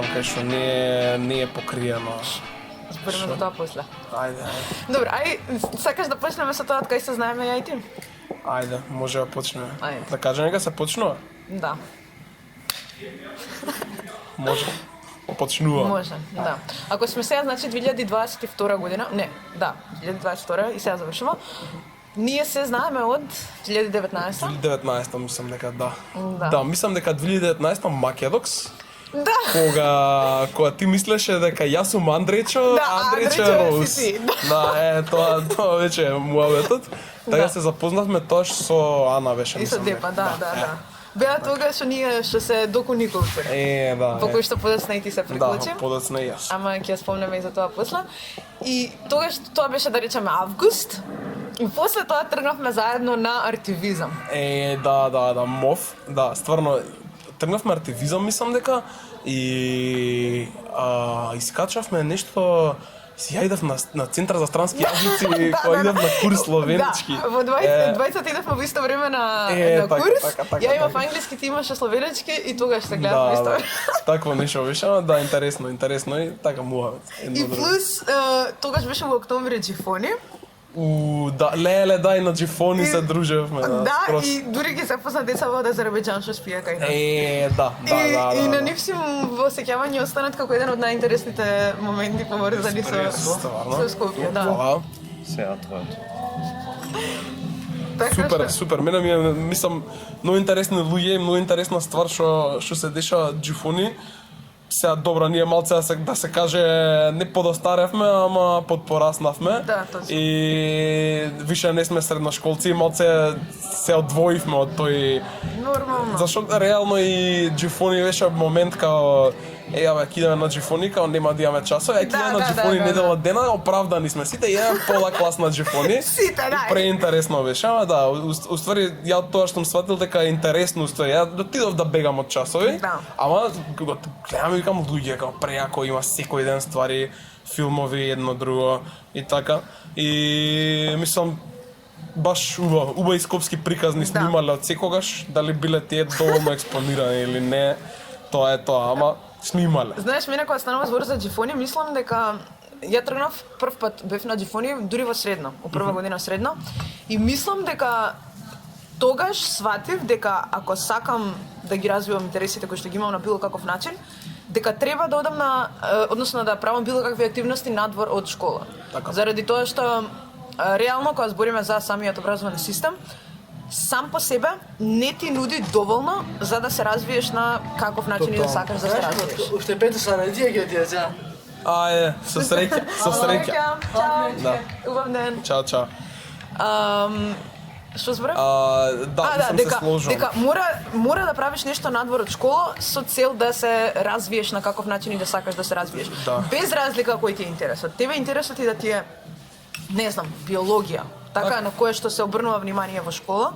зборам кај што не е покриено. Збориме за тоа после. Ајде. Добро, сакаш да почнеме со тоа од кај се знаеме ја и ти? Ајде, може да почнеме. Ајде. Да кажеме дека се почнува? Да. Може. Почнува. Може, да. Ако сме сега, значи 2022 година, не, да, 2022 и сега завршува. Ние се знаеме од 2019. 2019 мислам дека да. Да. Да, мислам дека 2019 Македокс. Да. Кога ти мислеше дека јас сум Андречо, Да, Андречо Андречо Роуз. си ти. Да, тоа веќе е муабетот. Така Да. се запознавме тоа што со Ана беше. И со мислам Депа, дека. да. Беа тога што ние што се докуниковци. Да. По кој што подоцна и ти се приклучи. Да, подоцна и јас. Ама ќе ја спомнеме и за тоа после. И тогаш тоа беше да речеме август. И после тоа тргнавме заедно на артивизам. Да, МОВ. Да, стварно тргнавме артивизам, мислам дека и искачавме нешто. Си ја идев на Центар за странски јазици, кога идев на курс словенички. Да, во 20 идевме во исто време на курс. Ја имав англиски, ти имаше словенички и тогаш се гледавме исто. Да, такво нешто беше, ама да, интересно и така муавет. И плюс, тогаш беше во октомври Джифони. Да, леле, да, и на Джифони се дружевме. Да, и дури ги запозна деца во Азербејџан што спија кај нас. Да. И на нив си во сеќавање останат како еден од најинтересните моменти поврзани со Скопје, да. Сега твоето. Супер. Мене ми е, мислам, многу интересни луѓе и многу интересна ствар што се деша Джифони. Сега добро, ние малце да се каже не подостаревме, ама подпораснавме. Да, точно. И више не сме средношколци, малце се одвоивме од тој. Нормално. Зашто реално и Джифони беше момент као ќе идеме на Джифони, као нема да имаме часови, ќе идеме на Джифони недела дена, оправдани сме сите, еден пола клас на Джифони. Сите, да. Преинтересно беше, ама да, уствари ја од тоа што сум сватил дека е интересно уствари. Ја дотидов да бегам од часови, Да. ама кога гледам и викам луѓе као преако има секој ден ствари, филмови едно друго и така. И мислам баш убави скопски приказни снимале од секогаш, дали биле тие доволно експонирани или не, тоа е тоа, ама снимале. Знаеш, мене кога станува збор за Джифони, мислам дека ја тргнав прв пат бев на Джифони дури во средно, во прва година средно, и мислам дека тогаш сватив дека ако сакам да ги развивам интересите кои што ги имам на било каков начин, дека треба да одам на, односно да правам било какви активности надвор од школа. Така. Заради тоа што реално кога збориме за самиот образовен систем, сам по себе не ти нуди доволно за да се развиеш на каков начин и да сакаш да се развиеш. Уште 5 саради ќе ти ја за. Со среќа. Чао. Да. Убав ден. Чао. Што зборев? Да, се сложам. дека мора да правиш нешто надвор од школа со цел да се развиеш на каков начин и да сакаш да се развиеш. Да. Без разлика кој ти е интересот. Тебе интересот и да ти е, не знам, биологија, така на кое што се обрнува внимание во школа.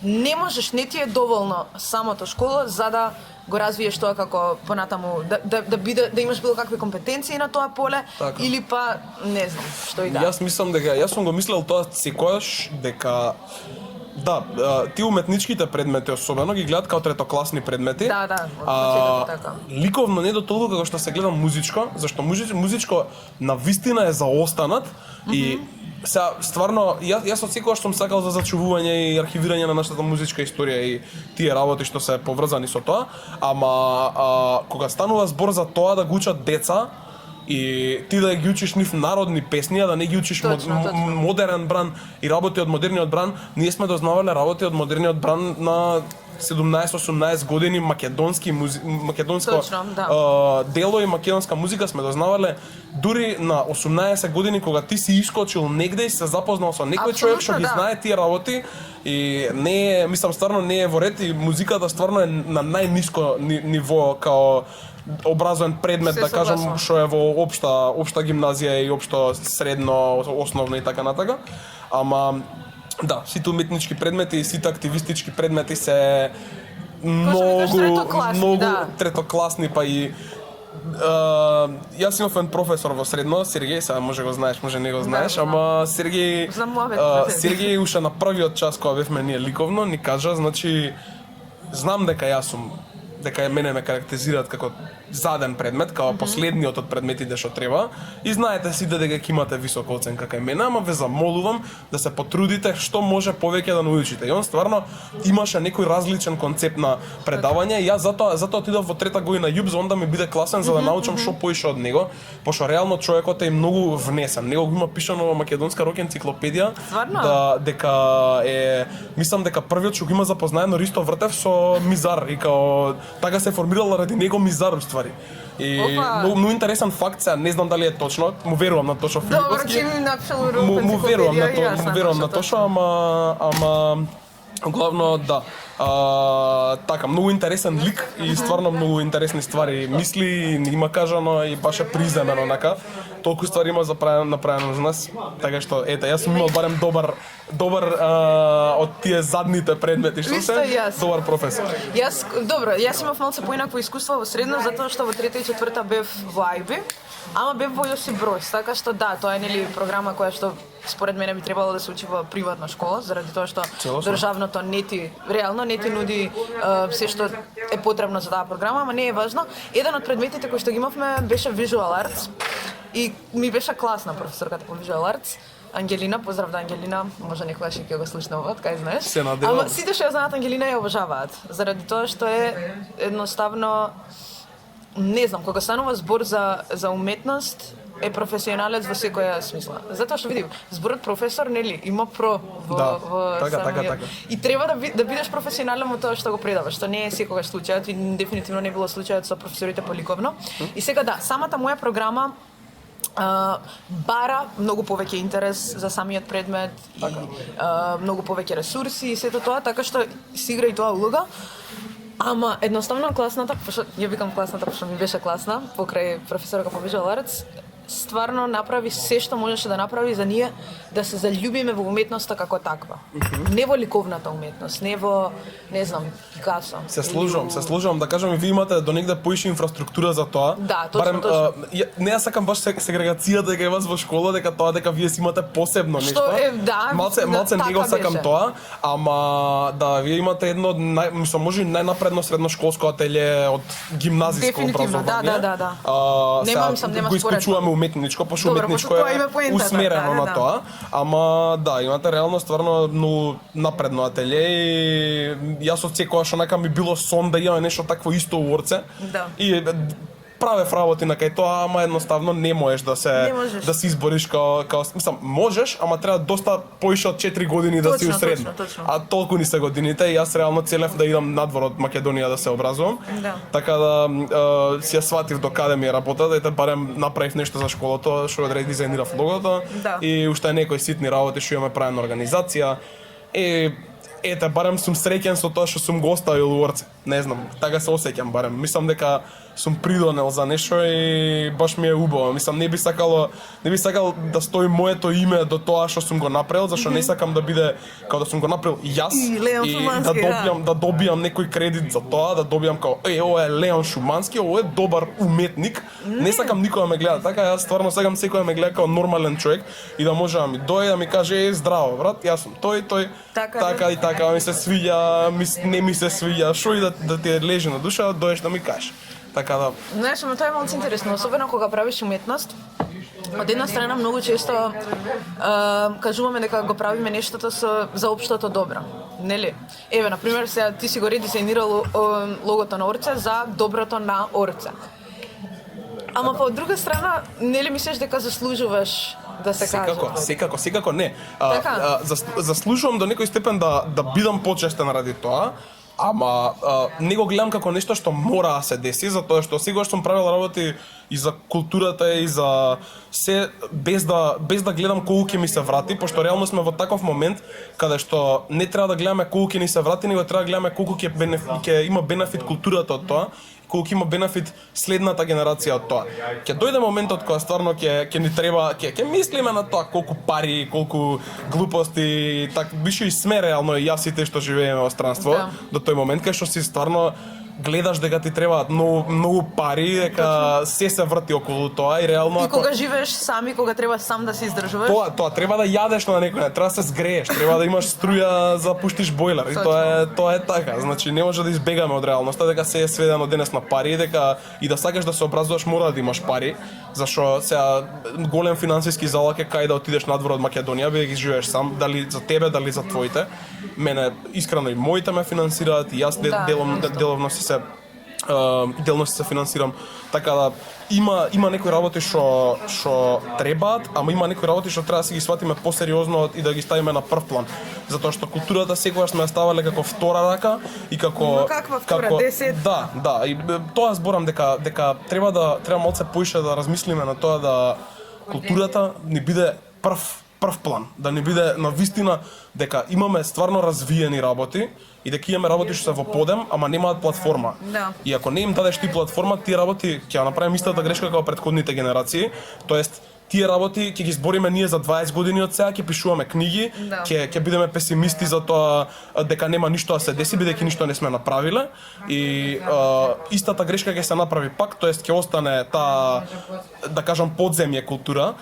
Не можеш, не ти е доволно самото школа за да го развиеш тоа како понатаму да имаш било какви компетенции на тоа поле, така. или па не знам што и да. Јас мислам дека јас сум го мислел тоа секојаш дека да, ти уметничките предмети особено ги гледат као третокласни предмети. Да, од почетокот така. Ликовно не до толку како што се гледа музичко, зашто музичко на вистина е заостанат и сега стварно јас од секогаш сум сакал за зачувување и архивирање на нашата музичка историја и тие работи што се поврзани со тоа, ама кога станува збор за тоа да го учат деца и ти да ги учиш нив народни песни, а да не ги учиш Точно. модерен бран и работи од модерниот бран, ние сме дознавале работи од модерниот бран на 17-18 години македонско Точно, да. дело и македонска музика сме дознавале дури на 18 години кога ти си искочил негде и се запознал со некој човек што ги да. знае тие работи и не е, мислам стварно не е во ред и музиката стварно е на најниско ниво као образовен предмет, Се да кажам, согласувам. што е во општа гимназија и општо средно, основно и така натака. Ама да, сите уметнички предмети и сите активистички предмети се многу да. третокласни, па и јас имав еден професор во средно, Сергеј, сега може го знаеш, може не го знаеш, знам. ама Сергеј Знам муабет. Сергеј уште на првиот час кога бевме ние ликовно ни кажа, значи знам дека јас сум дека мене ме карактеризираат како заден предмет, како последниот од предметите што треба. И знаете сите дека ќе имате висока оценка кај мене, ама ве замолувам да се потрудите што може повеќе да научите. И он стварно имаше некој различен концепт на предавање и јас затоа отидов во трета година јУБ за он да ми биде класен за да научам што поише од него, пошто реално човекот е многу внесен. Него го има пишано во македонска рок енциклопедија дека мислам дека првиот што го има запознаено Ристо Вртев со Мизар и као така се формирала ради него Мизар уствари. И многу интересен факт, сега не знам дали е точно, му верувам на Тошо Филиповски. Добро, ќе ми напишал рок му верувам на Тошо, ама главно да. Така, многу интересен лик и стварно многу интересни ствари мисли, има кажано и баш е приземен онака. Толку ствари има направено за нас, така што ете, јас сум имал барем добар од тие задните предмети што се, добар професор. Јас имав малце поинакво искуство во средно затоа што во трета и четврта бев во IB, ама бев во Јосип Бројс, така што да, тоа е нели програма која што според мене би требало да се учи во приватна школа, заради тоа што државното реално не ти нуди се што е потребно за таа програма, ама не е важно. Еден од предметите кои што ги имавме беше Visual Arts и ми беше класна професорката по Visual Arts. Ангелина, поздрав да Ангелина, може некогаш ќе го слушнува, кај знаеш. Ама сите што ја знаат Ангелина ја обожаваат, заради тоа што е едноставно не знам, кога станува збор за уметност, е професионалец во секоја смисла. Затоа што видим, зборот професор нели има про во така. И треба да бидеш професионален во тоа што го предаваш, што не е секогаш случајот и дефинитивно не било случајот со професорите по ликовно. И сега да, самата моја програма бара многу повеќе интерес за самиот предмет и многу повеќе ресурси и сето тоа, така што си игра и тоа улога. Ама едноставно класната, пошто ја викам класната, пошто ми беше класна, покрај професорка по Visual Arts, стварно направи се што можеше да направи за ние да се заљубиме во уметноста како таква. Не во ликовната уметност, не во, не знам, Пикасо. Се служам, да кажам и ви имате до негде поише инфраструктура за тоа. Да, точно. Не ја сакам баш сегрегацијата дека е вас во школа, дека вие си имате посебно нешто. Што е, да. Малце не го сакам беше тоа, ама да, вие имате едно мислам може најнапредно средношколско ателје од гимназиско образование. Да. Нема споредба. Уметничко, пошто уметничко е усмерено на тоа, ама да, имате реално стварно многу напредно ателје и јас од секогаш онака ми било сон да имаме нешто такво исто у Орце. Да. И правев работи на кај тоа, ама едноставно не можеш да се избориш као мислам, можеш, ама треба доста поише од 4 години да си усредно. А толку ни се годините и јас реално целев да идам надвор од Македонија да се образувам. Да. Така да си ја сватив до каде ми е работата, ете барем направив нешто за школото, што редизајнирав логото и уште некои ситни работи што имаме правена организација. И ете барем сум среќен со тоа што сум го оставил у Орце. Не знам, така се осеќам барем. Мислам дека сум придонел за нешто и баш ми е убаво. Мислам не би сакал да стои моето име до тоа што сум го направил, зашто не сакам да биде како да сум го направил јас и да добијам некој кредит за тоа, да добијам како ова е Леон Шумански, ова е добар уметник. Не сакам никој да ме гледа така, јас стварно сакам секој да ме гледа како нормален човек и да може да ми дојде да ми каже здраво брат, јас сум тој така и така ми се свиѓа, не ми се свиѓа, што и да ти лежи на душа, дојдеш да ми кажеш. Така да. Знаеш, ама тоа е малку интересно, особено кога правиш уметност. Од една страна многу често кажуваме дека го правиме нештото за општото добро. Нели? Еве, на пример, сега ти си го редизајнирал логото на Орце за доброто на Орце. Ама по друга страна, нели мислиш дека заслужуваш да се каже? Секако не. Заслужувам до некој степен да бидам почестен ради тоа. Ама не го гледам како нешто што мора да се деси, затоа што сегогаш сум правил работи и за културата и за се без да гледам колку ќе ми се врати, пошто реално сме во таков момент каде што не треба да гледаме колку ќе ни се врати, него треба да гледаме колку ќе има бенефит културата од тоа, колку има бенефит следната генерација од тоа. Ќе дојде моментот кога стварно ќе ни треба, ќе мислиме на тоа колку пари, колку глупости, така бише и сме реално и јас сите што живееме во странство до тој момент кај што си стварно гледаш дека ти требаат многу пари, дека се врти околу тоа и реално И кога живееш сам и кога треба сам да се издржуваш. тоа треба да јадеш на некој, треба да се згрееш, треба да имаш струја за да пуштиш бойлер и тоа е така. Значи не може да избегаме од реалноста дека се е сведено денес на пари, дека и да сакаш да се образуваш мора да имаш пари, зашто сега голем финансиски залог е кај да отидеш надвор од Македонија бидејќи живееш сам, дали за тебе, дали за твоите. Мене искрено и моите ме финансираат и јас деловно си се финансирам, така да има некои работи што требаат, ама има некои работи што треба да си ги сватиме посериозно и да ги ставиме на прв план, затоа што културата секогаш сме ја ставале како втора рака и како Но каква втора, 10? Да, и тоа зборам дека треба малце поише да размислиме на тоа да културата ни биде прв план, да не биде на вистина дека имаме стварно развиени работи и дека имаме работи што се во подем, ама немаат платформа. Да. И ако не им дадеш ти платформа, тие работи ќе ја направиме истата грешка како претходните генерации, тоест тие работи ќе ги збориме ние за 20 години од сега, ќе пишуваме книги, Да. ќе бидеме песимисти за тоа дека нема ништо да се деси бидејќи ништо не сме направиле и истата грешка ќе се направи пак, тоест ќе остане таа да кажам подземје култура.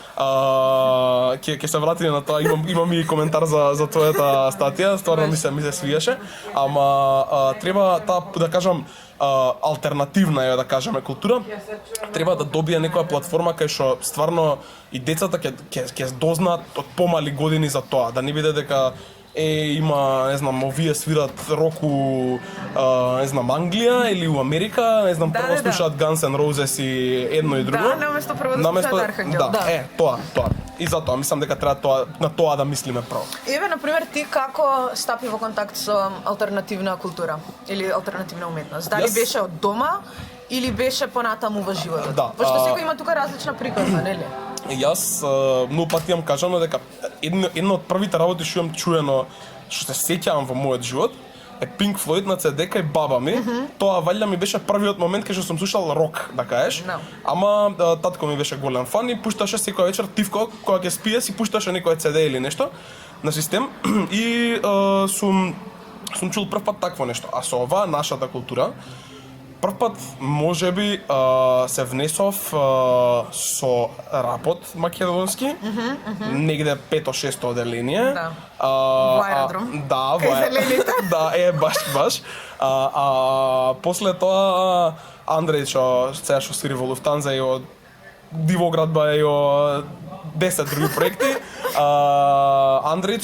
Ќе се вратиме на тоа, имам и коментар за твојата статија, стварно ми се свиеше, ама треба таа да кажам алтернативна е да кажеме култура, треба да добие некоја платформа кај што стварно и децата ќе дознаат од помали години за тоа, да не биде дека има, не знам, овие свират рок у, не знам, Англија или у Америка, не знам, прво слушаат Guns N' Roses и едно и друго. Да, наместо прво да слушаат Архангел. Да, тоа. И затоа мислам дека треба на тоа да мислиме прво. Еве, например, ти како стапи во контакт со алтернативна култура или алтернативна уметност? Дали беше од дома или беше понатаму во животот? Да, Пошто секој има тука различна приказна, нели? Јас многу пати имам кажано дека една од првите работи што имам чуено, што се сеќавам во мојот живот, е Pink Floyd на CD кај баба ми. Тоа валја ми беше првиот момент кај што сум слушал рок, да кажеш. No. Ама татко ми беше голем фан и пушташе секоја вечер тивко кога ќе спие си пушташе некој CD или нешто на систем и сум чул прв пат такво нешто. А со оваа нашата култура прв пат можеби се внесов со рапот македонски, негде 5-6 оделение. Да. Во аеродром. Да, Кај зелените. Да, баш. После тоа Андреј што свири во Луфтанза и од Дивоградба и од 10 други проекти. Андреј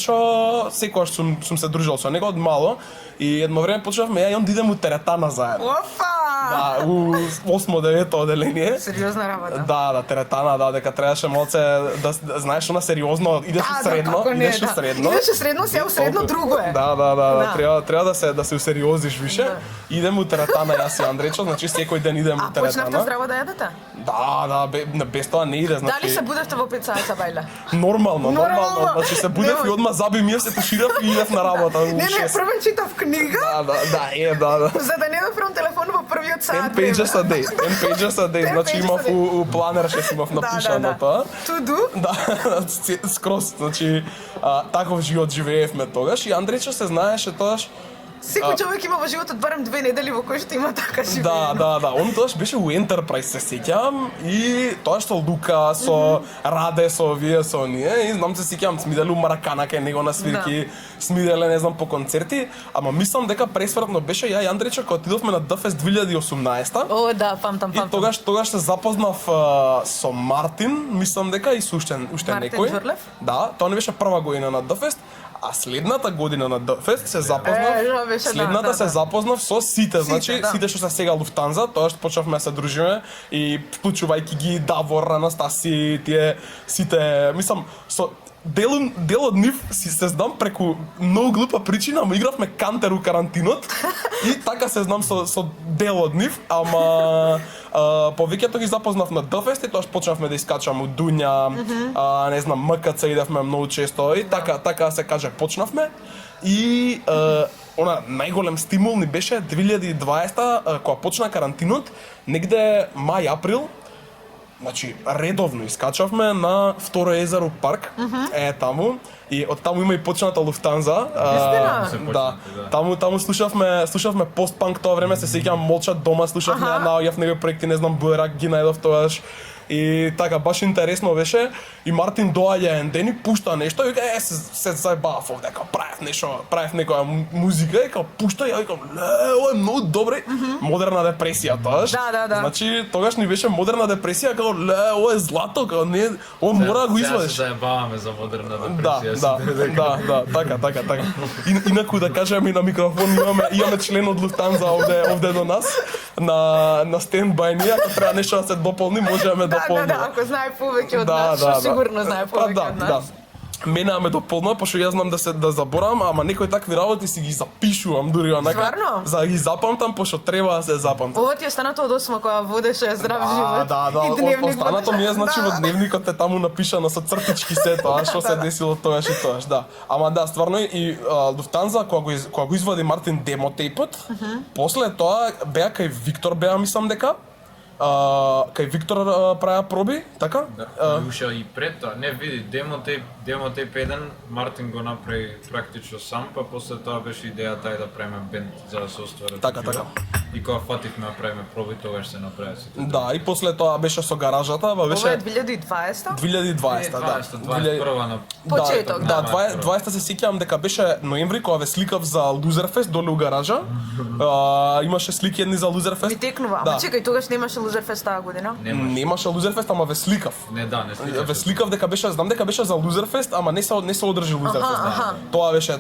секогаш сум се дружел со него од мало и едно време почнавме ја и он да идем у теретана заедно. Опа! Да, у 8-9 оделение. Сериозна работа. Да, теретана, дека требаше малце да знаеш она сериозно, идеш у средно, идеш у средно. Идеш у средно, сега у средно друго е. Да, треба да се усериозиш више. Идем у теретана јас и Андрејчо, значи секој ден идем у теретана. Почнавте здраво да јадете? Да, без тоа не иде, значи. Дали се будевте во пецајца бајле? Нормално. Значи се будев и одма заби ми се туширав и идев на работа. Не, првен читав книга. Да. За да не дофрам телефон во првиот саат. 10 pages a day, значи имав у планер што си имав напишано тоа. To do? Да, скроз, значи таков живот живеевме тогаш и Андрејчо се знаеше тогаш. Секој човек има во животот барем 2 недели во кои што има така живење. Да. Он тогаш беше у Enterprise, се сеќавам, и тоа што Лука, со Раде, со овие, со оние, и знам се сеќавам, смиделе у Маракана кај него на свирки, смиделе, не знам, по концерти, ама мислам дека пресвртно беше ја и Андрејчо кога отидовме на DFest 2018. О, да, памтам. И тогаш се запознав со Мартин, мислам дека и со уште некој. Мартин Джурлев? Да, тоа не беше прва година на DFest. А следната година на DFest се запознав. Следната се запознав со сите, значи сите што се сега Луфтанза, тоа што почнавме да се дружиме и вклучувајќи ги Давор, Анастаси, тие сите, мислам, со дел од нив се знам преку многу глупа причина, ама игравме кантер у карантинот и така се знам со дел од нив, ама повеќето ги запознав на DFest и тоа почнавме да искачаме од Дуња, не знам, МКЦ идевме многу често и така се каже почнавме и она најголем стимул ни беше 2020 кога почна карантинот, негде мај април. значи редовно искачавме на Второ езеро парк, таму, и од таму има и почната Луфтанза. Вистина? Да, таму слушавме постпанк тоа време, се сеќавам Молчат дома, слушавме, наоѓав негови проекти, не знам, Буерак ги најдов тоаш. И така, баш интересно беше. И Мартин доаѓа еден ден и пушта нешто и вика, се заебав овде, као правев некоја музика и као пушта и ја викам, ова е многу добре. Модерна депресија, тоаш. Да. Значи, тогаш ни беше модерна депресија, као, ова е злато, као, не, ова мора да го извадиш. Сега се заебаваме за модерна депресија. Да, така. Инаку да кажем и на микрофон имаме член од Луфтанза овде до нас на стендбај ние, ако треба нешто да се дополни, можеме да дополни. Ако знае повеќе од нас, што сигурно знае повеќе од нас. Мене ме дополнува, пошто јас знам да заборавам, ама некои такви работи си ги запишувам дури онака. Стварно? За да ги запамтам, пошто треба да се запамтам. Ова ти е станато од осма која водеше здрав живот. Да, останато ми е, значи, во дневникот е таму напишано со цртички се тоа, што се десило тогаш и тогаш, да. Ама да, стварно и Луфтанза, кога го извади Мартин демотейпот, после тоа беа кај Виктор, мислам дека, кај Виктор правеа проби, така? Да, уште и пред тоа. Не, види, демотейп 1, Мартин го направи практично сам, па после тоа беше идејата да правиме бенд за да се оствари. Така. И кога фативме да правиме проби, тогаш се направи сите. Да, и после тоа беше со гаражата, беше... Ова е 2020? 2020, да. 21 на Почеток, да. 20 се сеќавам дека беше ноември кога ве сликав за Лузерфест доле у гаража. Имаше слики едни за Лузерфест. Ми текнува. Ама чекај, тогаш немаше Лузерфест таа година? Немаше Лузерфест, ама ве сликав. Не сликав. Ве сликав дека беше, знам дека беше за Лузерфест, ама не се одржи Лузерфест.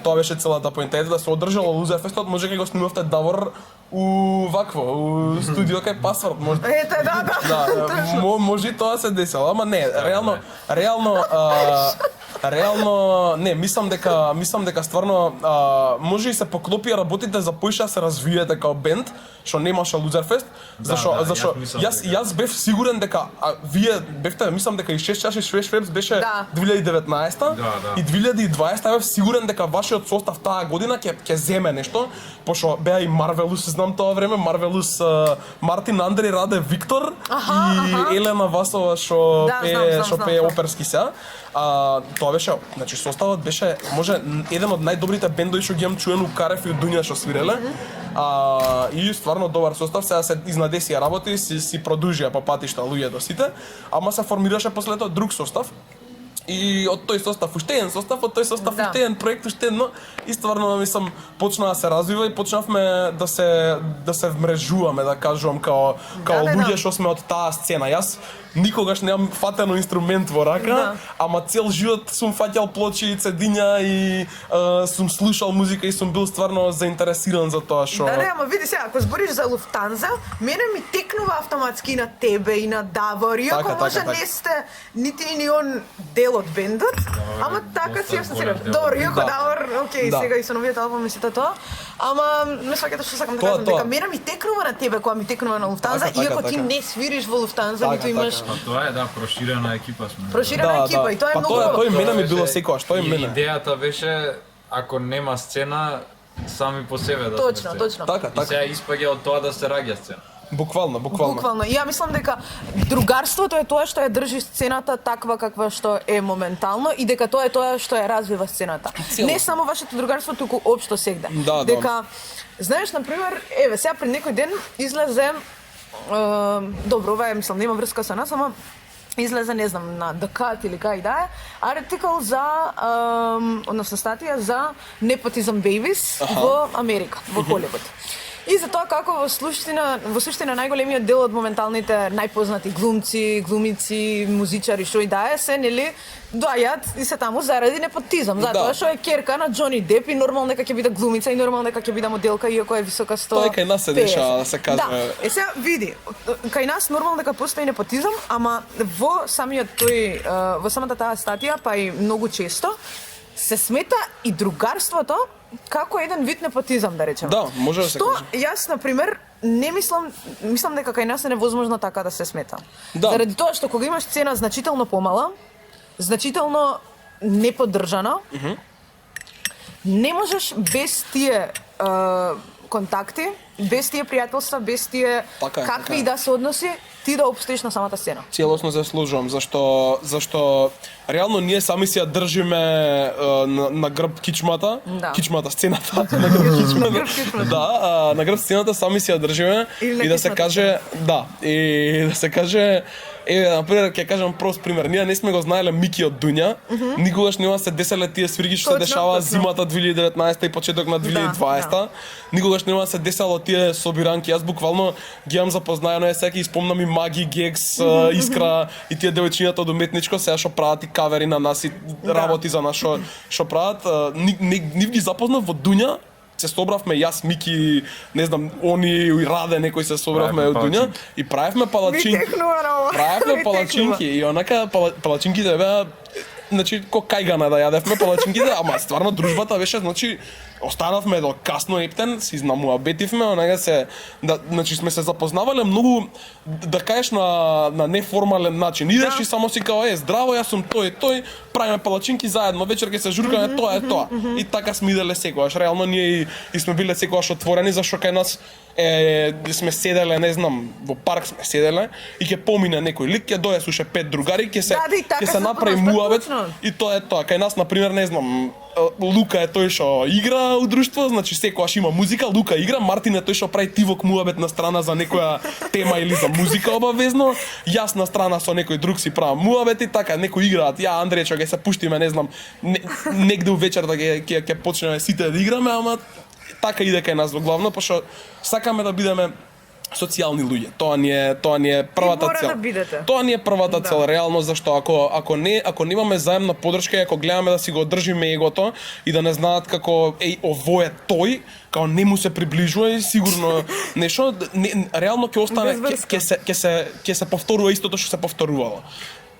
Тоа беше целата поента, да се одржало Лузерфестот, може дека го снимавте Давор у студио кај Пасворд, може. Ете, да. Може и тоа се десило, ама не, реално не, мислам дека стварно може и се поклопија работите за поише да се развиете као бенд, што немаше Лузерфест, зашо јас бев сигурен дека вие бевте, мислам дека и 6 чаши Швепс беше 2019 и 2020 бев сигурен дека вашиот состав таа година ќе земе нешто, пошто беа и Марвелус, знам тоа време, Марвелус, Мартин, Андри, Раде, Виктор и Елена Васова што пее оперски сега. Тоа беше, значи составот беше може еден од најдобрите бендови што ги имам чуен у Карев и у Дуња што свиреле. И стварно добар состав, сега се изнадесија работи, си продолжија по патишта луѓето сите, ама се формираше после тоа друг состав. И од тој состав уште еден состав, од тој состав уште еден проект, уште едно, и стварно мислам почна да се развива и почнавме да се вмрежуваме, да кажувам, као луѓе што сме од таа сцена. Јас никогаш немам фатено инструмент во рака, ама цел живот сум фаќал плочи и цедиња и сум слушал музика и сум бил стварно заинтересиран за тоа што... Да, ама види сега, ако збориш за Луфтанза, мене ми текнува автоматски на тебе и на Давор, иако може не сте нити ни он дел од бендот, ама така си јас се добро, иако Давор, окей, сега и со новиот албум и сите тоа, ама не сваќате што сакам да кажам, дека мене ми текнува на тебе кога ми текнува на Луфтанза, иако ти не свириш во Луфтанза, ниту имаш... Па тоа е, проширена екипа сме. Проширена екипа и тоа е многу добро. Тој мене ми било секогаш, тој мене. Идејата беше, ако нема сцена, сами по себе да сме сцена. Точно. Така. И сега испаѓа од тоа да се раѓа сцена. Буквално. И ја мислам дека другарството е тоа што ја држи сцената таква каква што е моментално и дека тоа е тоа што ја развива сцената. Не само вашето другарство, туку општо сегде. Дека знаеш, на пример, сега пред некој ден излезе добро, ова е, мислам, нема врска со нас, ама излезе, не знам, на Дакат или кај да е, артикл за, односно статија за непотизм бейбис во Америка, во Холивуд. И за тоа како во суштина најголемиот дел од моменталните најпознати глумци, глумици, музичари што и да е, се нели доаѓаат и се таму заради непотизам, затоа што е керка на Џони Деп и нормално дека ќе биде глумица и нормално дека ќе биде моделка иако е висока 100. Тоа е кај нас се дешава, да се каже. Да, сега види, кај нас нормално дека постои непотизам, ама во самиот тој во самата таа статија, па и многу често се смета и другарството како еден вид непотизам, да речеме. Да, може да се каже. Што јас, например, не мислам дека кај нас е невозможно така да се смета. Да. Заради тоа што кога имаш цена значително помала, значително неподдржана, не можеш без тие контакти без тие пријателства, без тие Така е, какви така е. и да се односи, ти да опстоиш на самата сцена. Целосно се служувам, зашто реално ние сами си ја држиме на грб кичмата, Да. кичмата сцената, на грб кичмата. грб кичмата. Да, на грб сцената сами си ја држиме Или на и да се кичмата каже, да, и да се каже на пример, ќе кажам прост пример. Ние не сме го знаеле Мики од Дуња. Никогаш нема се деселе тие свирги што се Точно, дешава точно. зимата 2019 и почеток на 2020. Никогаш нема се десело тие собиранки. Јас буквално ги имам запознаено е секи спомнам и Маги, Гекс, Искра и тие девојчињата од уметничко сега што прават и кавери на нас и работи за нас што прават. Нив ги запознав во Дуња. Се собравме јас, Мики, не знам, они и Раде, некои се собравме од Дуња и правевме палачинки. Ви текнува рамо. Правевме Ви палачинки и онака палачинките беа значи ко кајгана да јадевме палачинките, ама стварно дружбата беше, значи останавме до касно ептен, си знамуабетивме, онака се значи сме се запознавале многу да кажеш на неформален начин. Идеш и само си као здраво, јас сум тој, правиме палачинки заедно, вечер ќе се журкаме, тоа е тоа. И така сме иделе секогаш. Реално ние и сме биле секогаш отворени зашто кај нас сме седеле, не знам, во парк сме седеле и ќе помине некој лик, ќе дојде слуша 5 другари, ќе се направи муабет и тоа е тоа. Кај нас на пример, не знам, Лука е тој што игра у друштво, значи секогаш има музика, Лука игра, Мартин е тој што прави тивок муабет на страна за некоја тема или за музика обавезно, јас на страна со некој друг си правам муабет и така, некој играат, ја Андрејчо ќе се пуштиме, не знам, негде увечер да ќе почнеме сите да играме, ама така иде кај нас во главно, пошто сакаме да бидеме социјални луѓе. Тоа ни е првата мора цел. да бидете. Тоа ни е првата цел реално, зашто ако немаме заемна подршка и ако гледаме да си го одржиме егото и да не знаат како ово е тој, као не му се приближува и сигурно нешто реално ќе остане Без врска. ќе се повторува истото што се повторувало.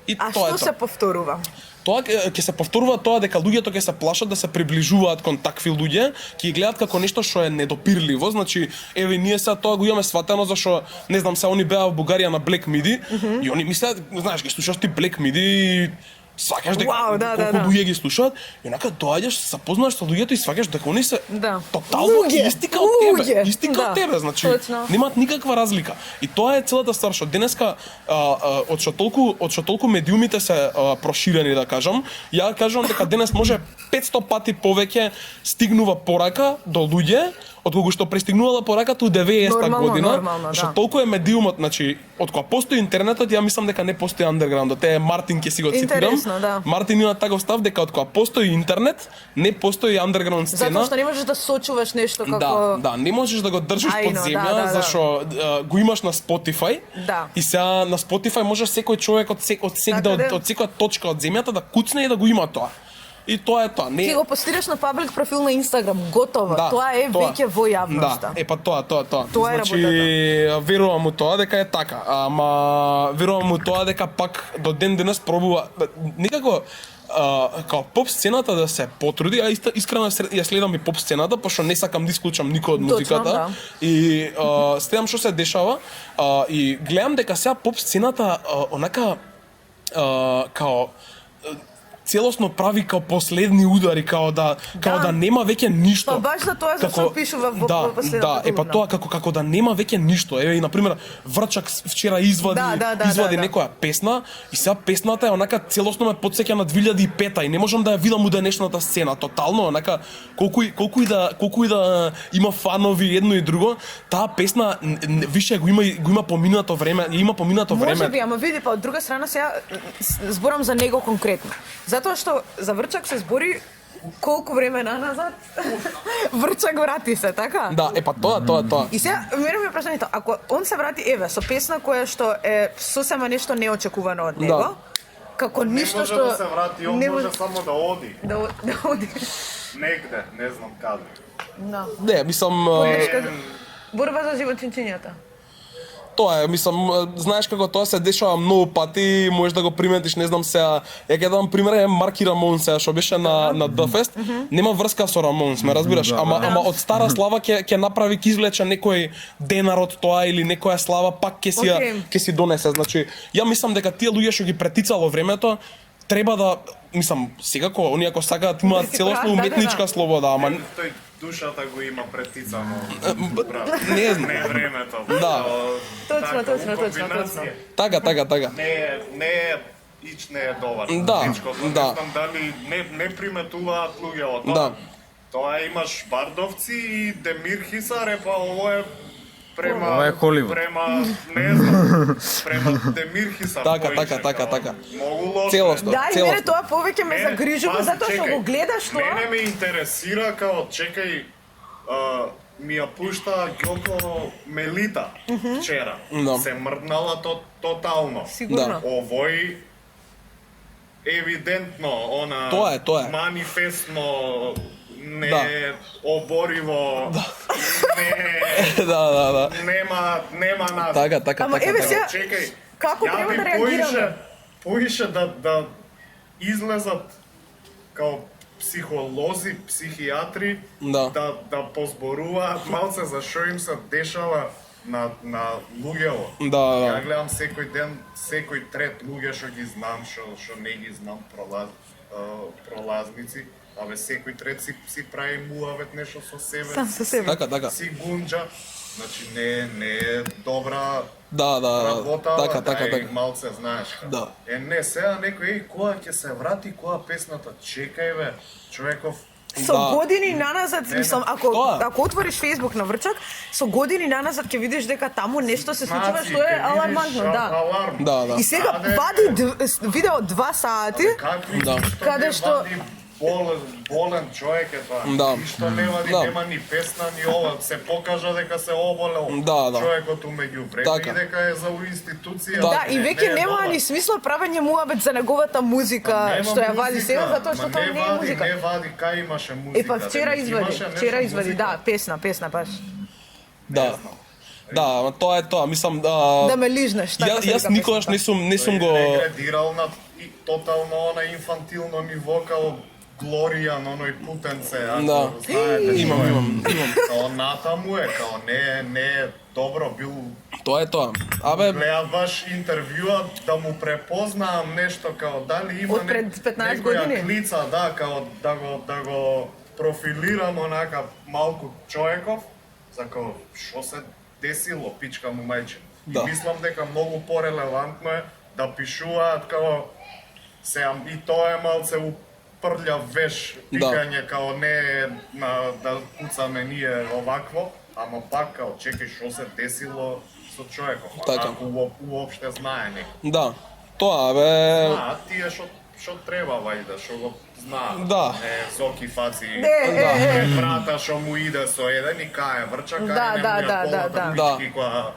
И А тоа е што тоа. се повторува? Тоа ќе се повторува тоа дека луѓето ќе се плашат да се приближуваат кон такви луѓе, ќе ги гледаат како нешто што е недопирливо, значи еве ние сега тоа го имаме сватено зашто не знам се они беа во Бугарија на Black Midi и они мислеат, знаеш, ги слушаш ти Black Midi и сваќаш дека Вау, да, колку да. луѓе ги слушаат и онака доаѓаш, се запознаеш со луѓето и сваќаш дека они се Да. тотално Луѓе, исти као тебе, луѓе, исти као да, тебе, значи точно. немаат никаква разлика. И тоа е целата ствар што денеска од што толку медиумите се проширени да кажам, ја кажам дека денес може 500 пати повеќе стигнува порака до луѓе отколку што пристигнувала пораката у 90-та година, нормално, што да. толку е медиумот, значи од кога постои интернетот, ја мислам дека не постои андерграундот. Мартин ќе си го цитирам. Интересно, да. Мартин има таков став дека од кога постои интернет, не постои андерграунд сцена. Затоа што не можеш да сочуваш нешто како Да, не можеш да го држиш Ајно, под земја, да. зашто го имаш на Spotify. Да. И сега на Spotify може секој човек од секоја точка од земјата да куцне и да го има тоа. И тоа е тоа. Ти го постираш на паблик профил на Инстаграм, готово. Тоа е веќе во јавноста. Да, тоа. Тоа е Значи, верувам у тоа дека е така, ама верувам у тоа дека пак до ден денес пробува некако као поп сцената да се потруди, искрено ја следам и поп сцената, пошто не сакам да исклучам никој од музиката. да. И следам што се дешава и гледам дека сега поп сцената онака као целосно прави као последни удари, као да нема веќе ништо. Па баш за тоа се опишува во последната Да, па тоа како да нема веќе ништо. Еве и на пример Врчак вчера извади некоја песна и сега песната е онака целосно ме потсеќа на 2005-та и не можам да ја видам у денешната сцена. Тотално онака колку и да има фанови едно и друго, таа песна више го има поминато време, Може би, ама види, па од друга страна сега зборам за него конкретно. Затоа што за Врчак се збори колку време назад Врчак врати се, така? Да, па тоа. И сега, мене ми е прашањето, ако он се врати еве со песна која што е сосема нешто неочекувано од него, како ништо што Не може да се врати, он може само да оди. Да оди. Негде, не знам каде. Да. Не, мислам Борба за животинчињата. тоа е, мислам, знаеш како тоа се дешава многу пати, можеш да го приметиш, не знам сега, ја ќе дам пример е Марки Рамон сега што беше на Дфест, нема врска со Рамон, ме разбираш, ама од стара слава ќе направи ќе извлече некој денар од тоа или некоја слава пак ќе си донесе, значи ја мислам дека тие луѓе што ги претицало времето треба да, мислам, секако, они ако сакаат имаат целосно уметничка слобода, ама душата го има претицано. Не знам. Не времето. Да. Точно, точно. Така. Не е ич не е добар. Да, Всичкото. Не да. знам дали не приметуваат луѓето тоа. Да. Тоа имаш Бардовци и Демир Хисар, па ово е према Ова е Холивуд. Према не знам. Према Демир Хисар. Така, поише, така. као, Многу лошо. Целосно. Да, и мене тоа повеќе ме Не, загрижува пази, затоа што чекај. го гледаш тоа. Мене ме интересира као чекај ми ја пушта Ѓоко Мелита вчера. Да. Се мрднала тотално. Сигурно. Овој евидентно она Тоа е. манифестно не Да. обориво не Да. нема нас. Така. Ама еве сега, Чекај. како ја треба би да реагираме? Поише да излезат као психолози, психијатри Да. да позборуваат малце за што им се дешава на луѓето. Да. Ја гледам секој ден, секој трет луѓе што ги знам, што не ги знам пролазници, абе секој трет си прави муавет нешто со себе. Сам со себе. Така. Си гунџа. Значи не е добра Да. работа, Така. малце знаеш. Да. Не, сега некој, кога ќе се врати, кога песната, чекај бе, човеков, Со Да. години наназад, мислам, Тоа. ако отвориш Facebook на Врчак, со години наназад ќе видиш дека таму нешто се случува знаци, што е ќе видиш, алармантно, да. Аларм. Да. И сега Аде, вади видео 2 сати, Какви, Да. ништо Каде не што- вади болен човек е тоа. Да. Ништо не вади, Да. нема ни песна, ни ова. Се покажа дека се оболел Да. човекот умеѓу време Така. и дека е за институција. да, и Не, веќе не е нема добар. ни смисла правење муабет за неговата музика, Нема што ја вади музика, сега, затоа што ма тоа не е музика. Не вади, кај имаше музика. Па вчера Имаше извади, нешто вчера извади, музика? да, песна баш. Да. Да, ама тоа е тоа. Мислам Да ме лижнеш, така се Јас вика никогаш песната. не сум го Деградирал на и тотално на инфантилно ниво као Глорија на оној путенце, ако Да. знаете. Имам. Као натаму е, као не е добро, бил Тоа е тоа. Абе, гледав ваш интервјуа да му препознаам нешто као дали има Од пред 15 некоја години? клица, да, као да го профилирам онака малку човеков, за као што се десило пичка му мајче. Да. И мислам дека многу порелевантно е да пишуваат као сега и тоа е малце упрљав веш пикање као не е да куцаме ние овакво, ама пак као чекај што се десило со човеков, Така. ако уопште знае некој. да. Тоа бе. Знаат тие што треба вајда, што го знаат. Да. Зоки фаци. Брата што му иде со еден и кај Врчак, Да. која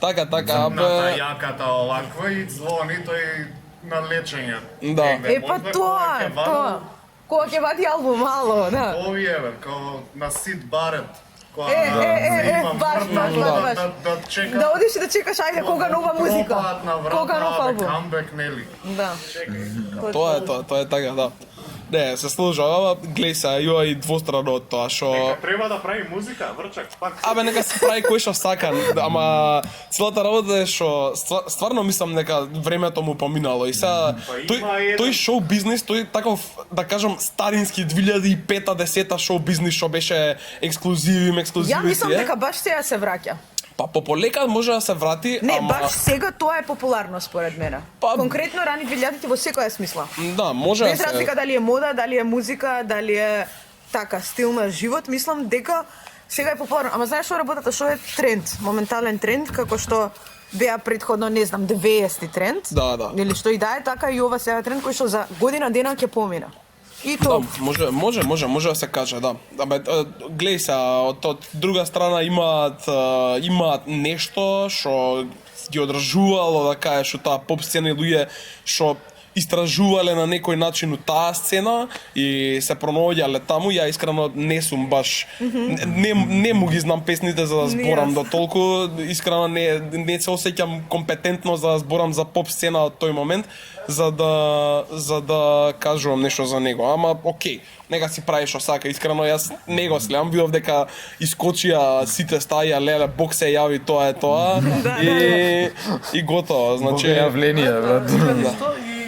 Така, така, на абе. јаката оваква и звони тој на лечење. Да. Негде. Па Можда тоа, кога ќе вади, тоа. Кога ќе вади албум, мало, да. Овие бе, као на Сид Барет. Која баш, да чека. Да одиш и да чекаш, ајде, кога нова музика? Тропаат на врата, Кога нов албум? камбек, нели? Да. Чекај. Тоа е така, да. Не, се служа, ама глеј се, има и двострано од тоа, што... Треба да прави музика, Врчак, пак. Абе, нека се прави кој што сака, ама целата работа е што стварно мислам дека времето му поминало и сега тој шоу бизнис, тој таков да кажам старински 2005-10 шоу бизнис што беше ексклузиви, Ја мислам дека баш сега се враќа. Па пополека може да се врати, Не, ама баш сега тоа е популарно според мене. Па- Конкретно рани 2000-ти во секоја смисла. да, може Без да се разлика дали е мода, дали е музика, дали е така стил на живот, мислам дека сега е популарно. Ама знаеш што работата, што е тренд, моментален тренд, како што беа предходно, не знам, 90-ти тренд. Да. Или што и да е така и ова сега е тренд кој што за година дена ќе помина. И Да, тоа. може да се каже, да. Абе, глеј се, од друга страна имаат нешто што ги одржувало, да кажеш, што таа поп сцена и луѓе што истражувале на некој начин у таа сцена и се пронаоѓале таму. Ја искрено не сум баш не му ги знам песните за да зборам до толку, искрено не се осеќам компетентно за да зборам за поп сцена од тој момент за да кажувам нешто за него. Ама окей, нека си прави што сака. Искрено јас не го следам, видов дека искочија сите стаја, леле, Бог се јави, тоа е тоа и готово. Значи Бога јавление, брат.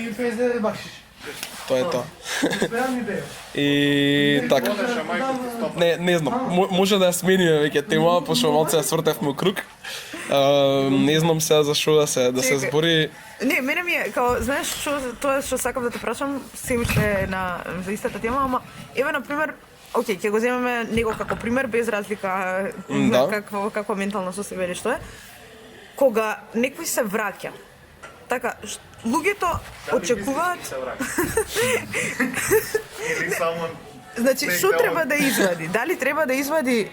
И 50 бакшиш. Тоа е тоа. И така. Не знам, може да ја смениме веќе тема, пошто малце ја свртевме у круг. Не знам сега за што да се Чекај. збори. Не, мене ми е, као, знаеш тоа што сакам да те прашам, се уште за истата тема, ама еве на пример, окей, ќе го земеме него како пример без разлика на каква ментална состојба што е. Кога некој се враќа. Така, луѓето очекуваат. Или само Значи, што треба да извади? Дали треба да извади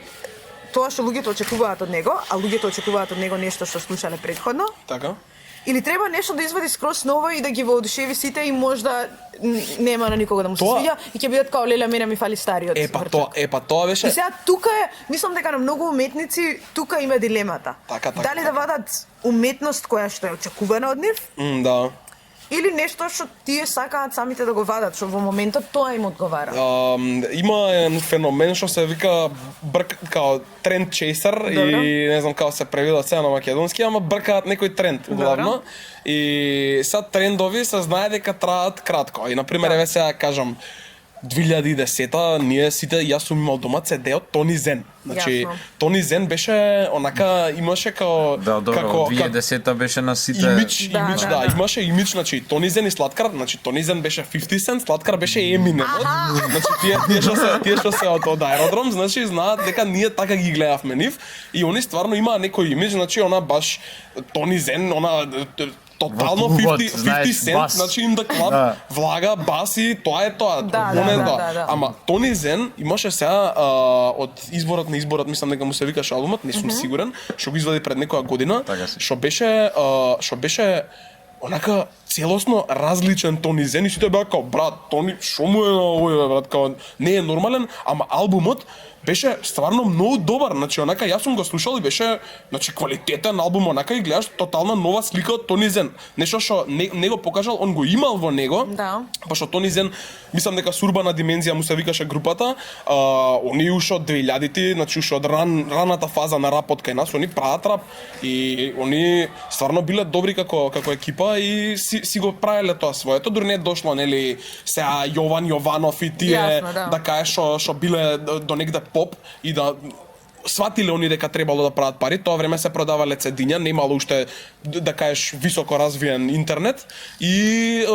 тоа што луѓето очекуваат од него, а луѓето очекуваат од него нешто што слушале претходно? Така. Или треба нешто да извади скроз ново и да ги воодушеви сите и можда нема на никога да му се Тоа- свиѓа и ќе бидат као леле мене ми фали стариот. Тоа беше. И сега тука е, мислам дека на многу уметници тука има дилемата. Така. Дали да вадат уметност која што е очекувана од нив Да. или нешто што тие сакаат самите да го вадат, што во моментот тоа им одговара. Има еден феномен што се вика као тренд чейсер и не знам како се преведа сега на македонски, ама бркаат некој тренд главно. И сега трендови се знае дека траат кратко. И на пример еве сега кажам 2010-та ние сите, јас сум имал дома CD од Тони Зен. Значи Јасно. Тони Зен беше онака имаше као Да, добро, како 2010-та беше на сите... имидж, Да. имаше имидж, значи Тони Зен и Слаткар, значи Тони Зен беше 50 Cent, Слаткар беше Еминем. Значи тие што се од аеродром, значи знаат дека ние така ги гледавме нив и они стварно имаа некој имидж, значи она баш Тони Зен, она тотално Во клубот, 50 знаеш, Cent, бас. значи им да клаб, Да. влага, баси, тоа е тоа. Да, Она е да, тоа. да. Ама Тони Зен имаше сега од изборот на изборот, мислам дека му се викаше албумот, не сум сигурен, што го извади пред некоја година, Така си. што беше онака целосно различен Тони Зен и сите беа као брат, Тони, шо му е на овој бе, брат, као не е нормален, ама албумот беше стварно многу добар, значи онака јас сум го слушал и беше значи квалитетен албум, онака и гледаш тотална нова слика од Тони Зен. Нешто што не го покажал, он го имал во него. Да. Пошто Тони Зен, мислам дека Сурбана димензија му се викаше групата, они уште од 2000-ти, значи уште од раната фаза на рапот кај нас, они прават рап и они стварно биле добри како екипа и си го правеле тоа своето, дури не е дошло нели сега Јован Јованов и тие Јасно, да. кај што биле до негде поп и да сватиле они дека требало да прават пари, тоа време се продавале цедиња, немало уште да кажеш високо развиен интернет и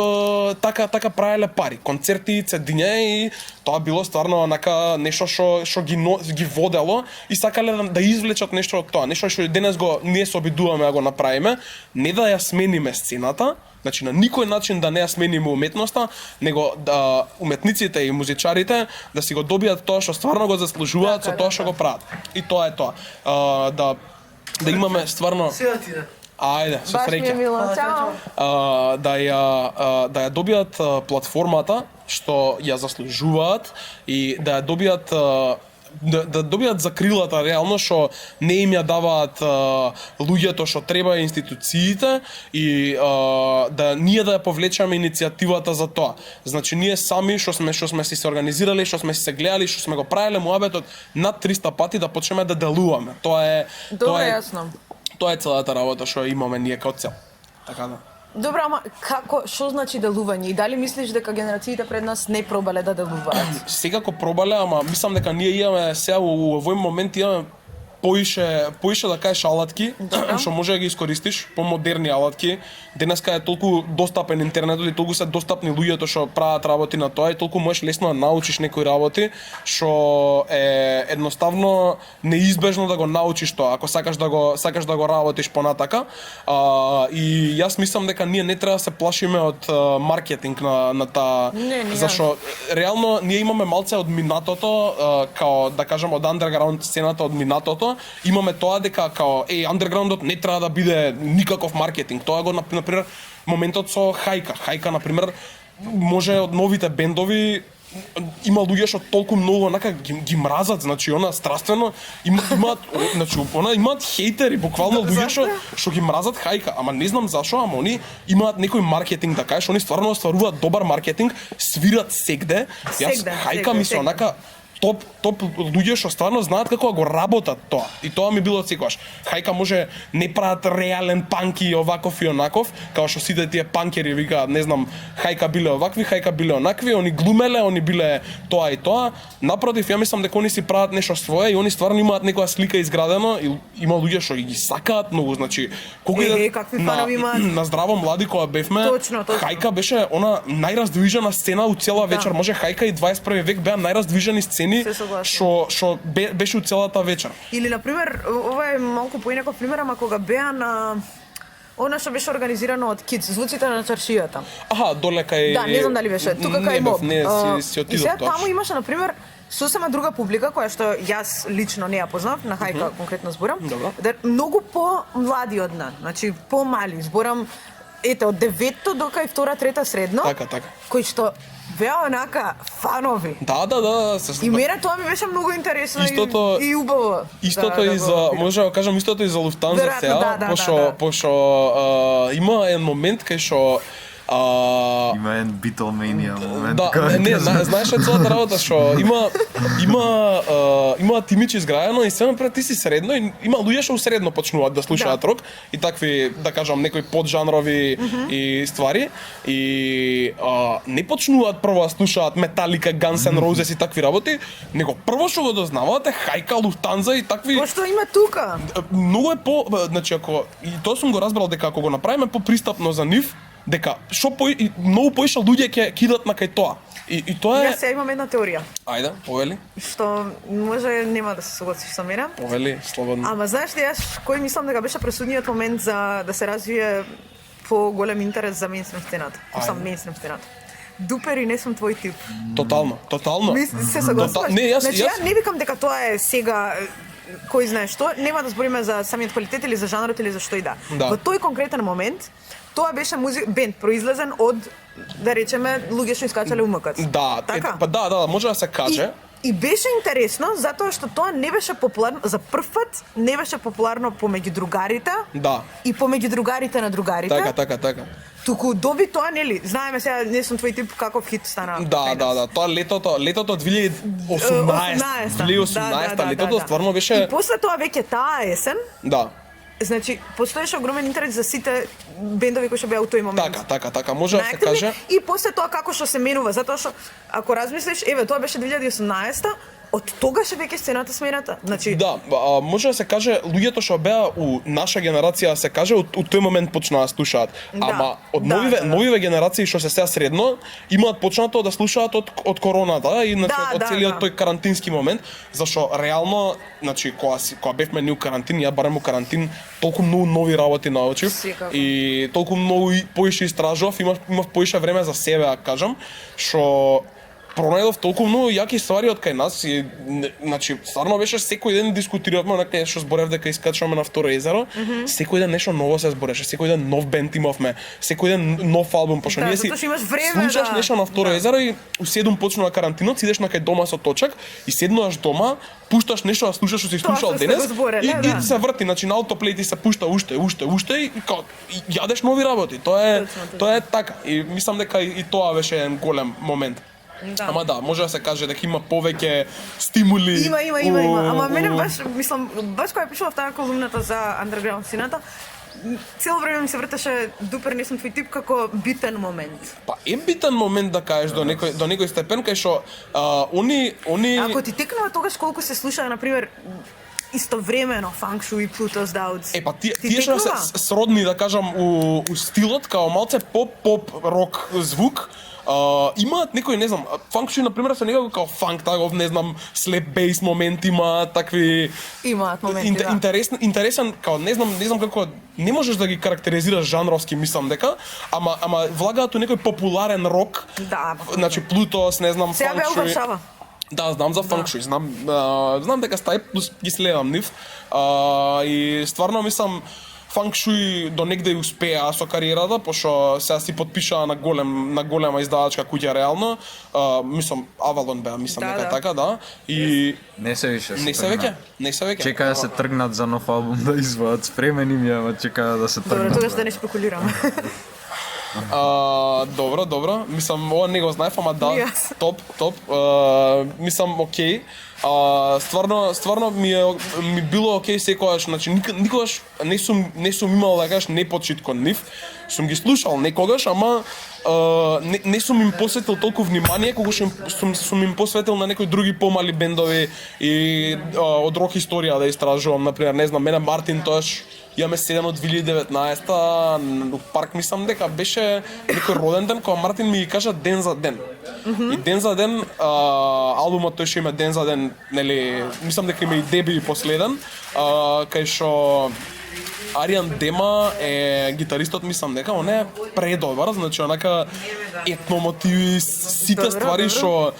така правеле пари, концерти, цедиња и тоа било стварно онака нешто што ги водело и сакале да извлечат нешто од тоа, нешто што денес ние се обидуваме да го направиме, не да ја смениме сцената, значи на никој начин да не ја смениме уметноста, него да уметниците и музичарите да си го добијат тоа што стварно го заслужуваат со тоа што го прават. И тоа е тоа. Да имаме стварно Сега ти да. ајде, со Баш ми е среќа. мило, чао. Да ја добијат платформата што ја заслужуваат и да ја добијат да добијат закрилата реално што не им ја даваат луѓето што треба институциите и да ние да ја повлечеме иницијативата за тоа. Значи ние сами што сме се организирали, што сме се гледали, што сме го правеле муабетот над 300 пати да почнеме да делуваме. Тоа Добро, е јасно. тоа е целата работа што имаме ние како цел. Така да. Добро, ама што значи делување? И дали мислиш дека генерациите пред нас не пробале да делуваат? Секако пробале, ама мислам дека ние имаме сега у овој момент имаме поише да кажеш алатки, што може да ги искористиш, помодерни алатки. Денеска е толку достапен интернетот и толку се достапни луѓето што прават работи на тоа и толку можеш лесно да научиш некои работи, што е едноставно неизбежно да го научиш тоа, ако сакаш да го работиш понатака. И јас мислам дека ние не треба да се плашиме од маркетинг на таа, зашто реално ние имаме малце од минатото, као да кажам од андерграунд сцената од минатото, имаме тоа дека као андерграундот не треба да биде никаков маркетинг. Тоа го например моментот со Хајка. Хајка на пример може од новите бендови има луѓе што толку многу онака ги мразат, значи она страствено имаат значи она имаат хейтери, буквално луѓе што ги мразат Хајка, ама не знам зашо, ама они имаат некој маркетинг да кажеш, они стварно остваруваат добар маркетинг, свират сегде. Јас Хајка ми се онака топ луѓе што стварно знаат како да го работат тоа. И тоа ми било секогаш. Хајка може не прават реален панк и оваков и онаков, као што сите тие панкери викаат, не знам, хајка биле овакви, хајка биле онакви, они глумеле, они биле тоа и тоа. Напротив, ја мислам дека они си прават нешто свое и они стварно имаат некоја слика изградена и има луѓе што ги сакаат многу, значи колку какви фанови имаат. на здраво млади кога бевме, Точно. Хајка беше она најраздвижена сцена у цела вечер. Може Хајка и 21 век беа најраздвижени сцени што беше у целата вечер. Или на пример, ова е малку поинаков пример, ама кога беа на она што беше организирано од Kids, звуците на чаршијата. Аха, доле кај Да, не знам дали беше. Тука кај Моб. Не, си И отидов сега тоа. таму имаше на пример сосема друга публика која што јас лично не ја познав, на Хајка конкретно зборам. Добро. Да многу по-млади од нас, значи по-мали. Зборам ете од 9-то до кај 2-3 средно. Така. Кои што беа онака фанови. Да, И мене тоа ми беше многу интересно Истото- и убаво. Истото и за, може да кажам истото и за Луфтанза Веројатно, сега, да. пошто има еден момент кај што Има еден Beatlemania момент. да, не, знаеш ли целата работа што има тимичи изградено и се напред ти си средно и има луѓе што средно почнуваат да слушаат рок и такви, да кажам, некои поджанрови и ствари и не почнуваат прво да слушаат Металика, Guns N' Roses и такви работи, него прво што го дознаваат е Хајка, Луфтанза и такви. Пошто има тука. Многу е значи ако и тоа сум го разбрал дека ако го направиме попристапно за нив, дека многу поише луѓе ќе идат на кај тоа. И тоа е. Јас сега имам една теорија, Ајде, повели. што може нема да се согласиш со мене. Повели, слободно. Ама знаеш ли јас кој мислам дека беше пресудниот момент за да се развие поголем интерес за мејнстрим сцената. Сам мејнстрим сцената. Дупери не сум твој тип. Тотално. Се согласуваш? Не, јас Значи ја не викам дека тоа е сега кој знае што, нема да збориме за самиот квалитет или за жанрот или за што и да. Да. Во тој конкретен момент тоа беше бенд произлезен од, да речеме, луѓе што искачале умакат. Да, така? да, може да се каже. И беше интересно затоа што тоа не беше популарно за прв пат, не беше популарно помеѓу другарите. Да. И помеѓу другарите на другарите. Така. Туку доби тоа, нели? Знаеме сега, не сум твој тип, каков хит стана. Да, тоа летото 2018, летото стварно беше. И после тоа веќе таа есен, Да. значи постоеше огромен интерес за сите бендови кои што беа у тој момент. Така, може да се Најактивни. каже. И после тоа како што се менува, затоа што ако размислиш, еве тоа беше 2018, од тогаш е веќе сцената смената. Значи Да, може да се каже луѓето што беа у наша генерација се каже од тој момент почнаа да слушаат. Ама од новиве генерации што се сега средно имаат почнато да слушаат од короната и значи од целиот тој карантински момент, зашто реално, значи кога бевме ние у карантин, ја барем у карантин, толку многу нови работи научив и толку многу поише истражував, имав поише време за себе, да кажам, што пронајдов толку многу јаки ствари од кај нас и значи стварно беше секој ден дискутиравме на кај што зборев дека искачаме на Второ езеро, секој ден нешто ново се збореше, секој ден нов бенд имавме, секој ден нов албум, пошто ние си слушаш нешто на Второ езеро и у 7 почнува карантинот, сидеш на кај дома со точак и седнуваш дома, пушташ нешто да слушаш што си слушал денес и се врти, значи на аутоплей ти се пушта уште и као јадеш нови работи. Тоа е така и мислам дека и тоа беше еден голем момент. Да. Ама да, може да се каже дека има повеќе стимули. Има. Ама мене баш кога пишував таа колумната за underground сцената, цело време ми се вртеше Дупер не сум твој тип како битен момент. Па е битен момент да кажеш до некој степен кај што они Ако ти текнува тогаш колку се слуша на пример истовремено Feng Shui, Pluto's Doubts. Па тие што се сродни да кажам у стилот као малце поп рок звук. Имаат некој, не знам, Feng Shui, например, се некако као фанк, таков, не знам, слеп бейс момент има, такви... Имаат моменти, да. Интересен, као, не знам како, не можеш да ги карактеризираш жанровски, мислам дека, ама влагаат у некој популарен рок, да, значи Pluto's, не знам, сега Feng беа Shui. во Варшава. Да, знам за Feng Shui, знам дека стај, плюс ги следам нив, и стварно мислам, Feng Shui до негде успеа со кариерата, пошто сега си подпишаа на голема издавачка куќа реално. Мислам Avalon беа, мислам дека така, да. И не се више. Не се веќе. Чека да се тргнат за нов албум да извадат. Спремени ми, ама чека да се тргнат. Добро, тогаш да не спекулираме. Добро. Мислам, ова не го знаев, ама да, Јас. топ. Мислам, окей. Стварно ми било окей секогаш, значи никогаш не сум имал да кажеш непочит кон нив. Сум ги слушал некогаш, ама не сум им посветил толку внимание колку сум им посветил на некои други помали бендови и од рок историја да истражувам, например, не знам, мене Мартин тоаш имаме 7 од 2019-та, парк мислам дека беше некој роден ден кога Мартин ми ги кажа ден за ден. И ден за ден албумот тој што има ден за ден, нели, мислам дека има и деби последен, кај што Ариан Дема е гитаристот, мислам дека он е предобар, значи онака етномотиви, сите ствари што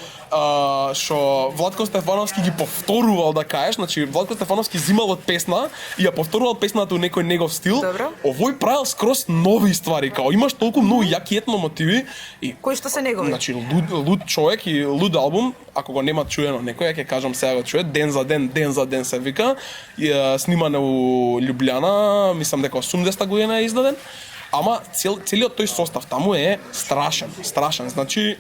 Владко Стефановски ги повторувал да кажеш, значи Владко Стефановски зимал од песна и ја повторувал песната у некој негов стил. Добро. Овој правил скроз нови ствари, као имаш толку многу јаки етномотиви и Кои што се негови? значи луд човек и луд албум, ако го нема чуено некој, ќе кажам сега го чуе, ден за ден се вика, и, снимане у Лјубљана, мислам дека 80-та година е издаден. Ама целиот тој состав таму е страшен. Значи,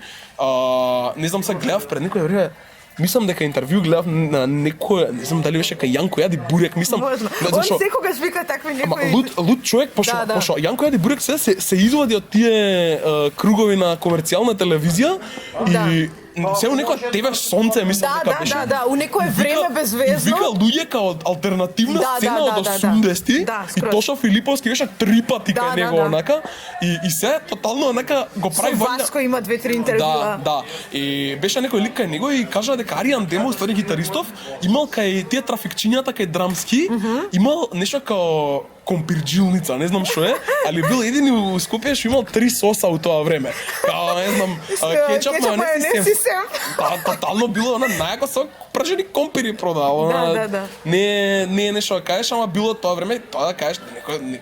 не знам, се гледав пред некој време, мислам дека интервју гледав на некој, не знам дали беше кај Јанко Јади Бурек, мислам. Можно. Он секогаш вика такви Ама некои... луд човек, пошо Јанко Јади Бурек се извади од тие кругови на комерцијална телевизија и се у некоја ТВ Сонце, мислам дека беше. Да, у некое време безвезно. Вика луѓе као алтернативна сцена од 80-ти и Тошо Филиповски беше 3 пати кај него онака и се тотално онака го прави Со Васко има 2-3 интервјуа. Да. И беше некој лик кај него и кажа дека Ариан Демо, ствари гитаристов, имал кај тие трафикчињата кај Драмски, имал нешто као компирджилница, не знам што е, али бил едини у Скопје што имал 3 соса у тоа време. Као, не знам, кетчап, мајонез и сем. Тотално било она најако со пржени компири продавал. Да. Не е нешто да кажеш, ама било тоа време, тоа да кажеш, некој,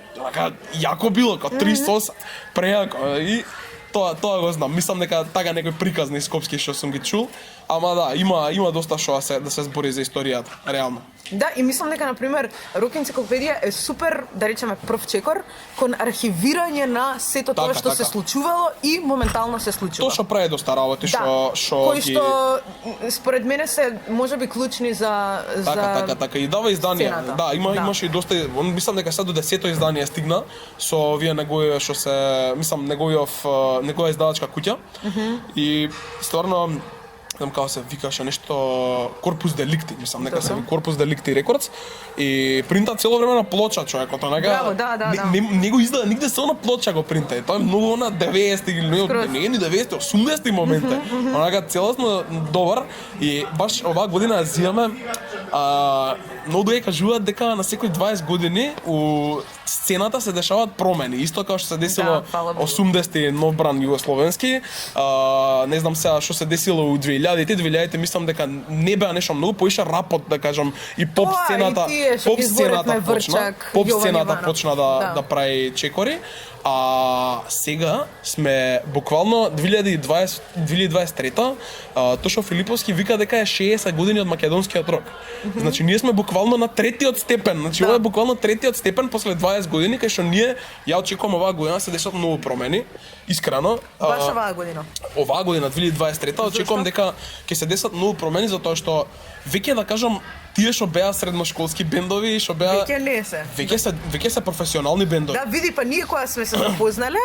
јако било, као 3 соса, прејако. И тоа го знам. Мислам дека така некој приказни скопски што сум ги чул, ама да, има доста што да се збори за историјата, реално. Да, и мислам дека, например, Рок енциклопедија е супер, да речеме, прв чекор кон архивирање на сето тоа што се случувало и моментално се случува. Тоа што прави доста работи, кои што според мене се можеби клучни за Така, и дава изданија. Да, имаше и доста, мислам дека сега до 10-то издание стигна со овие негови што се, мислам негова издавачка куќа. И стварно знам како се викаше нешто Корпус Деликти, мислам дека се Корпус Деликти Рекордс и принта цело време на плоча човекот, онака. Не го издаде нигде, само на плоча го принта. Тоа е многу на 90-ти или не е ни 90-ти, 80-ти моменте. Онака целосно добар и баш оваа година зимаме многу луѓе кажуваат дека на секои 20 години у сцената се дешаваат промени, исто како што се десило 80-ти нов бран југословенски, не знам сега што се десило у 2000-те, мислам дека не беа нешто многу, поише рапот, да кажам, и поп сцената почна да прави чекори. А сега сме буквално 2023-та, Тошо Филиповски вика дека е 60 години од македонскиот рок. Значи ние сме буквално на третиот степен. Значи ова е буквално третиот степен после 20 години, кај што ние ја очекувам оваа година се дешат многу промени. Искрено. Баш оваа година. Оваа година 2023-та очекувам дека ќе се десат многу промени затоа што веќе да кажам тие што беа средношколски бендови, што беа веќе се професионални бендови. Да, види, па ние кога сме се запознале,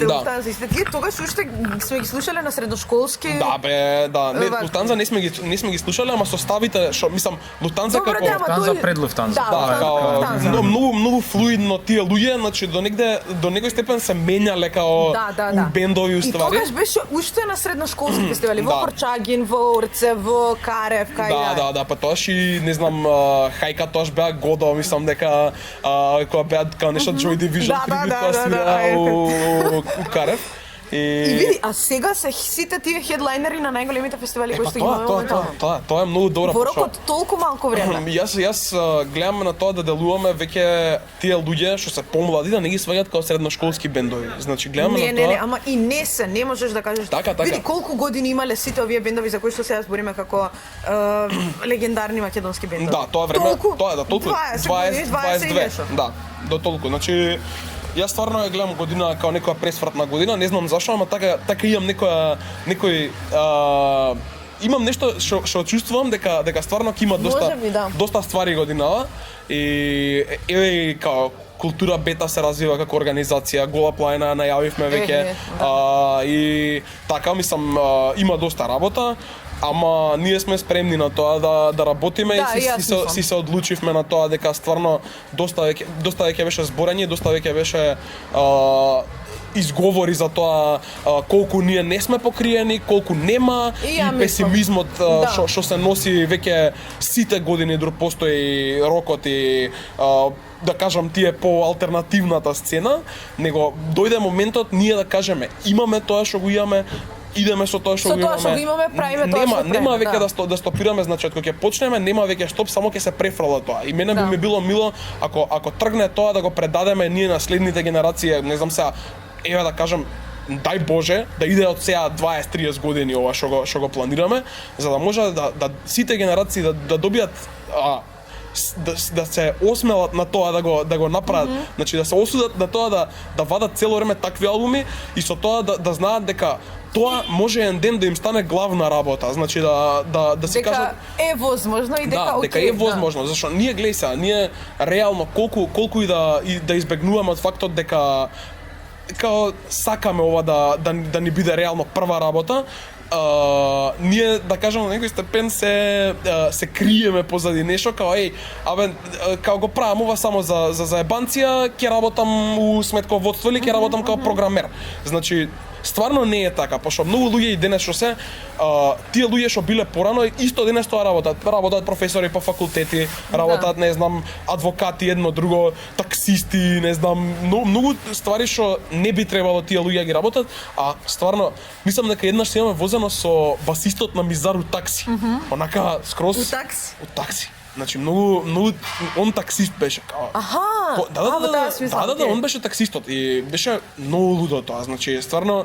Луфтанза и тие тогаш уште сме ги слушале на средношколски. Не, Луфтанза не сме ги слушале, ама составите, што мислам, Луфтанза како Луфтанза пред Луфтанза. Многу флуидно тие луѓе, значи до некој степен се менјале као бендови уствари. И тогаш беше уште на средношколски фестивали, во Корчагин, во Орце, во Карев, кај. Да, па тоа и не знам, Хајка тоаш беа годо, мислам дека кога беа као нешто Joy Division кога свира у Карев. И види, а сега се сите тие хедлайнери на најголемите фестивали кои што ги имаме моментално. Тоа е многу добра во рокот толку малку време. Јас гледам на тоа да делуваме веќе тие луѓе што се помлади да не ги сваѓаат како средношколски бендови. Значи гледаме на тоа. Не, ама и не можеш да кажеш. Види колку години имале сите овие бендови за кои што сега збориме како легендарни македонски бендови. Да, тоа време, тоа е толку 22. Да, до толку. Значи Јас стварно ја гледам година као некоја пресвратна година, не знам зашо, ама така имам некој имам нешто што чувствувам дека стварно ќе има Може би, да. доста ствари годинава и еве као култура бета се развива како организација, Гола планина најавивме веќе и така мислам има доста работа. Ама ние сме спремни на тоа да работиме Да, и си се одлучивме на тоа дека стварно доста веќе беше зборење, доста веќе беше изговори за тоа колку ние не сме покриени, колку нема и песимизмот што се носи веќе сите години дори постои рокот и да кажам тие по алтернативната сцена, него дојде моментот ние да кажеме имаме тоа што го имаме, идеме со тоа што го имаме. Со тоа што го имаме, правиме тоа што правиме. Нема веќе да стопираме, значи кога ќе почнеме нема веќе стоп, само ќе се префрла тоа. И мене би ми било мило ако тргне тоа да го предадеме ние на следните генерации, не знам сега, еве да кажам дај Боже да иде од сега 20-30 години ова што го планираме, за да може да сите генерации да добијат да се осмелат на тоа да го направат, значи да се осудат на тоа да вадат цело време такви албуми и со тоа да знаат дека тоа може еден ден да им стане главна работа, значи да се кажат дека е возможно и дека дека е возможно, зашто ние гледај сега, ние реално колку и да избегнуваме од фактот дека као сакаме ова да ни биде реално прва работа, ние да кажам на некој степен се криеме позади нешто као као го правам ова само за заебанција, ќе работам у сметководство или ќе работам као програмер. Значи стварно не е така, пошто многу луѓе и денес што се тие луѓе што биле порано исто денес тоа работат професори по факултети, работат не знам адвокати едно друго, таксисти, не знам многу ствари што не би требало тие луѓе ги работат, а стварно мислам дека еднаш се имаме возено со басистот на Мизар у такси. Онака скроз у такси. Значи многу он таксист беше као. Да, он беше таксистот и беше многу лудо тоа. Значи стварно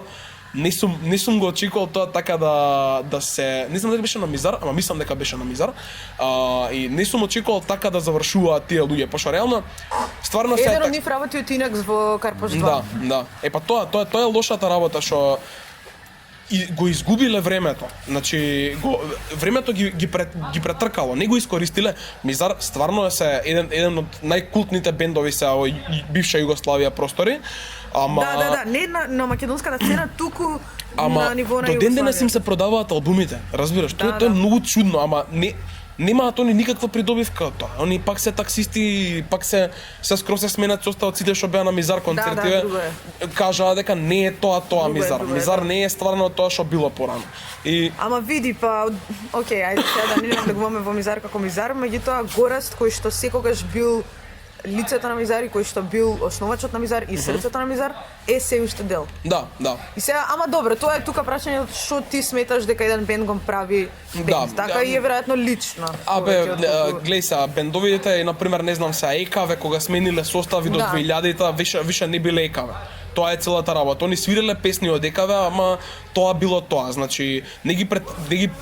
не сум го очекувал тоа така да се, не знам дали беше на Мизар, ама мислам дека беше на Мизар. И не сум очекувал така да завршуваат тие луѓе, пошто реално стварно се еден од нив работи од Инакс во Карпош 2. Да. Епа тоа е лошата работа што и го изгубиле времето. Значи времето ги претркало, не го искористиле. Мизар стварно е еден од најкултните бендови се во бивша Југославија простори. Ама Да, не на македонската сцена, туку на ниво на Југославија. До ден денес им се продаваат албумите, разбираш? Тоа е многу чудно, ама немаат они никаква придобивка од тоа. Они пак се таксисти, пак се скроз се сменат составот сите што беа на Мизар концертиве. Кажаа дека не е тоа Мизар. Мизар не е стварно тоа што било порано. Ама види окей, ајде сега да не влегуваме во Мизар како Мизар, меѓутоа Гораст кој што секогаш бил лицето на Мизар и кој што бил основачот на Мизар и срцето на Мизар е се уште дел. Да. И сега, ама добро, тоа е тука прашањето што ти сметаш дека еден бенд го прави бенд. Така и е веројатно лично. Глеј сега, бендовите, например, не знам сега, ЕКВ кога смениле состави до 2000-та, више не биле ЕКВ. Тоа е целата работа. Они свиреле песни од ЕКВ, ама тоа било тоа. Значи, не ги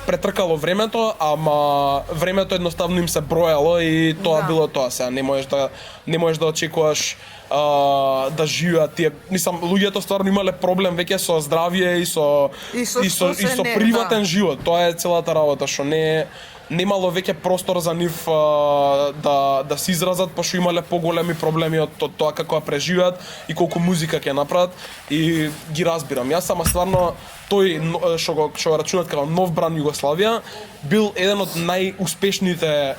претркало времето, ама времето едноставно им се броело и тоа било тоа. Сега не можеш да очекуваш да живеат тие. Мислам, луѓето стварно имале проблем веќе со здравје и со приватен живот. Тоа е целата работа, што немало веќе простор за нив да се изразат, пошто имале поголеми проблеми од тоа како ја преживеат и колку музика ќе направат и ги разбирам. Јас сама стварно тој што го рачунат како нов бран Југославија бил еден од најуспешните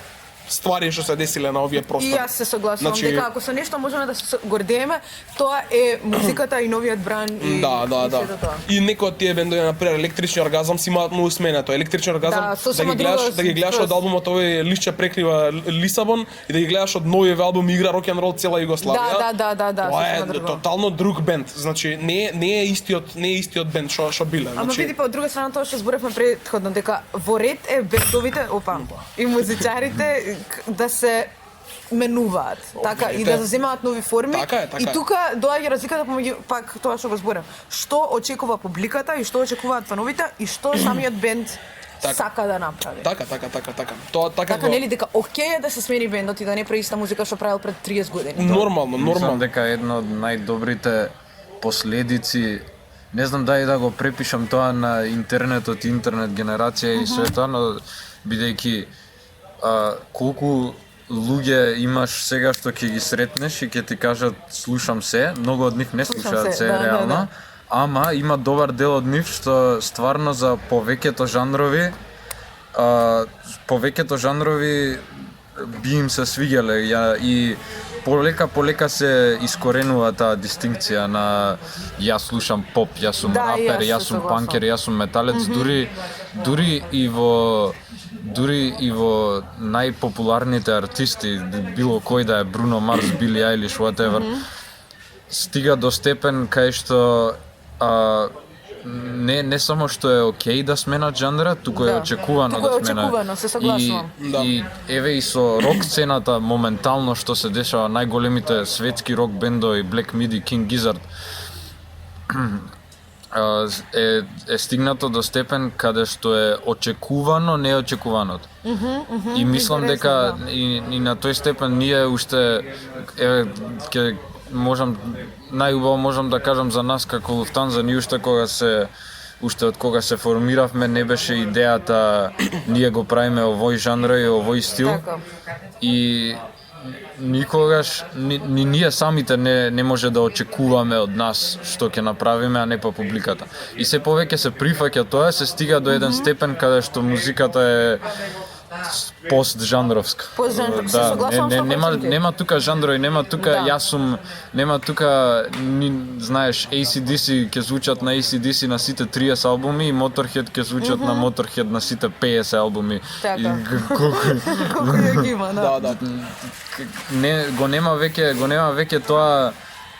ствари што се десиле на овие простори. И јас се согласувам дека ако со нешто можеме да се гордееме, тоа е музиката и новиот бран и да. И некои од тие бендови, например, Електрични оргазам си имаат многу сменето. Електрични оргазам да ги гледаш од албумот овој Лишче прекрива Лисабон и да ги гледаш од новиот албум Игра рок н рол цела Југославија. Да. Тоа е тотално друг бенд. Значи не е истиот бенд што биле. Ама види па од друга страна тоа што зборевме претходно дека во ред е бендовите, и музичарите да се менуваат, така и да заземаат нови форми. Така е. И тука доаѓа разликата помеѓу пак тоа што го зборам. Што очекува публиката и што очекуваат фановите и што самиот бенд сака да направи. Така. Тоа така Така нели дека окей е да се смени бендот и да не прави иста музика што правил пред 30 години. нормално. Мислам дека едно од најдобрите последици, не знам дали да го препишам тоа на интернетот, интернет генерација и све тоа, но бидејќи колку луѓе имаш сега што ќе ги сретнеш и ќе ти кажат слушам се, многу од нив не слушаат се да, реално, ама има добар дел од нив што стварно за повеќето жанрови би им се свиѓале и полека се искоренува таа дистинкција на јас слушам поп, јас сум Да, и рапер, јас јас се сум согласувам. панкер, јас сум металец, дури и во најпопуларните артисти, било кој да е Бруно Марс, Били Айлиш, whatever, стига до степен кај што не само што е окей да сменат жанра, туку е очекувано туку е да смена. очекувано, се согласувам. И еве и со рок сцената моментално што се дешава, најголемите светски рок бендови Black Midi, King Gizzard, е стигнато до степен каде што е очекувано неочекуваното. И мислам дека и на тој степен ние уште ќе најубаво можам да кажам за нас како Луфтанза, ние уште од кога се формиравме не беше идејата ние го правиме овој жанр и овој стил. Така. И никогаш ни ние самите не може да очекуваме од нас што ќе направиме, а не па публиката. И се повеќе се прифаќа тоа, се стига до еден степен каде што музиката е постжанровска. Постжанровска, се согласувам 100%. Нема тука жанрови, нема тука нема тука знаеш AC/DC ќе звучат на AC/DC на сите 30 албуми и Motorhead ќе звучат на Motorhead на сите 50 албуми. Така. Колку Ја ги има, да. го нема веќе тоа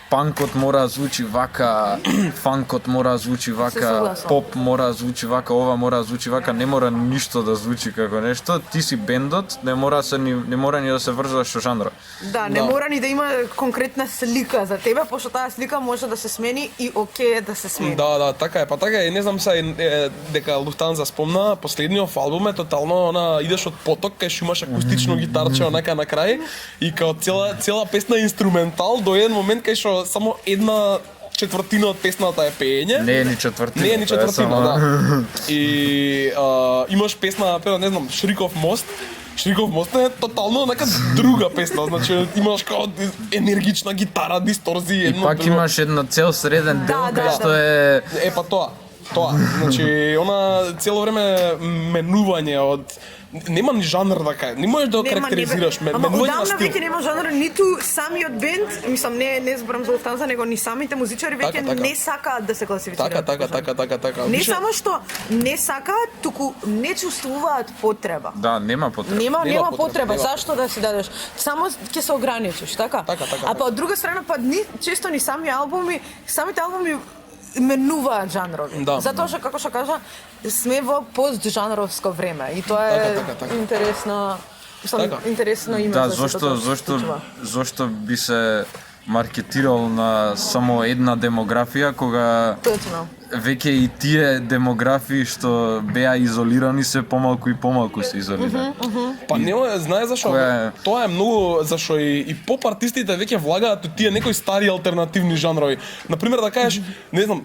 панкот мора звучи вака, фанкот мора звучи вака, согласувам. поп мора звучи вака, ова мора звучи вака, не мора ништо да звучи како нешто. Ти си бендот, не мора ни да се врзаш со жанрот. Да, не мора ни да има конкретна слика за тебе, пошто таа слика може да се смени и окей е да се смени. Да, така е. Па така е, не знам сега дека Луфтанза спомна, последниот албум е тотално идеш од поток, кај што имаш акустично гитарче онака на крај и као цела песна е инструментал до еден момент кај што само една четвртина од песната е пеење. Не е ни четвртина. Не е ни четвртина, да. И имаш песна, например, не знам, Шриков мост. Шриков мост е тотално нека друга песна, значи имаш као енергична гитара, дисторзии, едно Пак друго. имаш една цел среден дел Да, кај што е Па тоа. Значи, она цело време менување од нема ни жанр да кажа. Не можеш да го карактеризираш Ама менување на одамна стил. веќе нема жанр, ниту самиот бенд, мислам не зборам за Луфтанза, него ни самите музичари веќе Така. не сакаат да се класифицираат. Така. Не Више, само што не сакаат, туку не чувствуваат потреба. Да, нема потреба. Нема потреба, потреба. зашто да си дадеш? Само ќе се ограничиш, така? Така. А па од друга страна често ни самите албуми менуваат жанрови. Да. Затоа што како што кажа, сме во постжанровско време и тоа е Така. интересно. Мислам, Така. интересно име Да, за сето тоа што се случува. зошто би се маркетирал на само една демографија кога Точно. веќе и тие демографии што беа изолирани се помалку и помалку се изолирани. Па нема, знае зашо? Тоа е многу зашо и поп артистите веќе влагаат у тие некои стари алтернативни жанрови. Например да кажеш, не знам,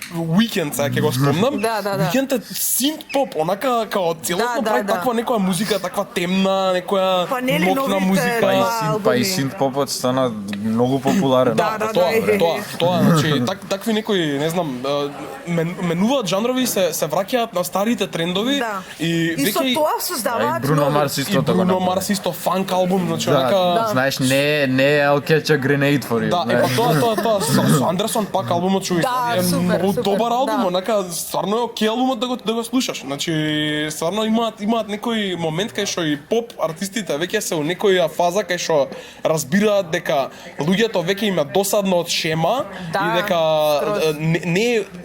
Weekend, сега ќе го спомнам. Да. Weekend е синт поп, онака као целосно Да, прави да. таква некоја музика, таква темна, некоја Па нели нокна новите музика. два и албуми? Па и синт попот стана многу популарен. Да, Тоа, значи такви некои, не знам, менуваат жанрови се враќаат на старите трендови Да. и со веќе тоа И создаваат Бруно нови. Марс и исто така. Бруно Марс исто фанк албум, значи онака Да, знаеш, не е I'll catch a grenade for you. Да, не. па тоа со Андерсон пак албумот што Да, е супер, многу супер, добар албум, да. онака стварно е окей албумот да го слушаш. Значи стварно имаат некој момент кај што и поп артистите веќе се у некоја фаза кај што разбираат дека луѓето веќе им е досадно од шема Да, и дека скроз.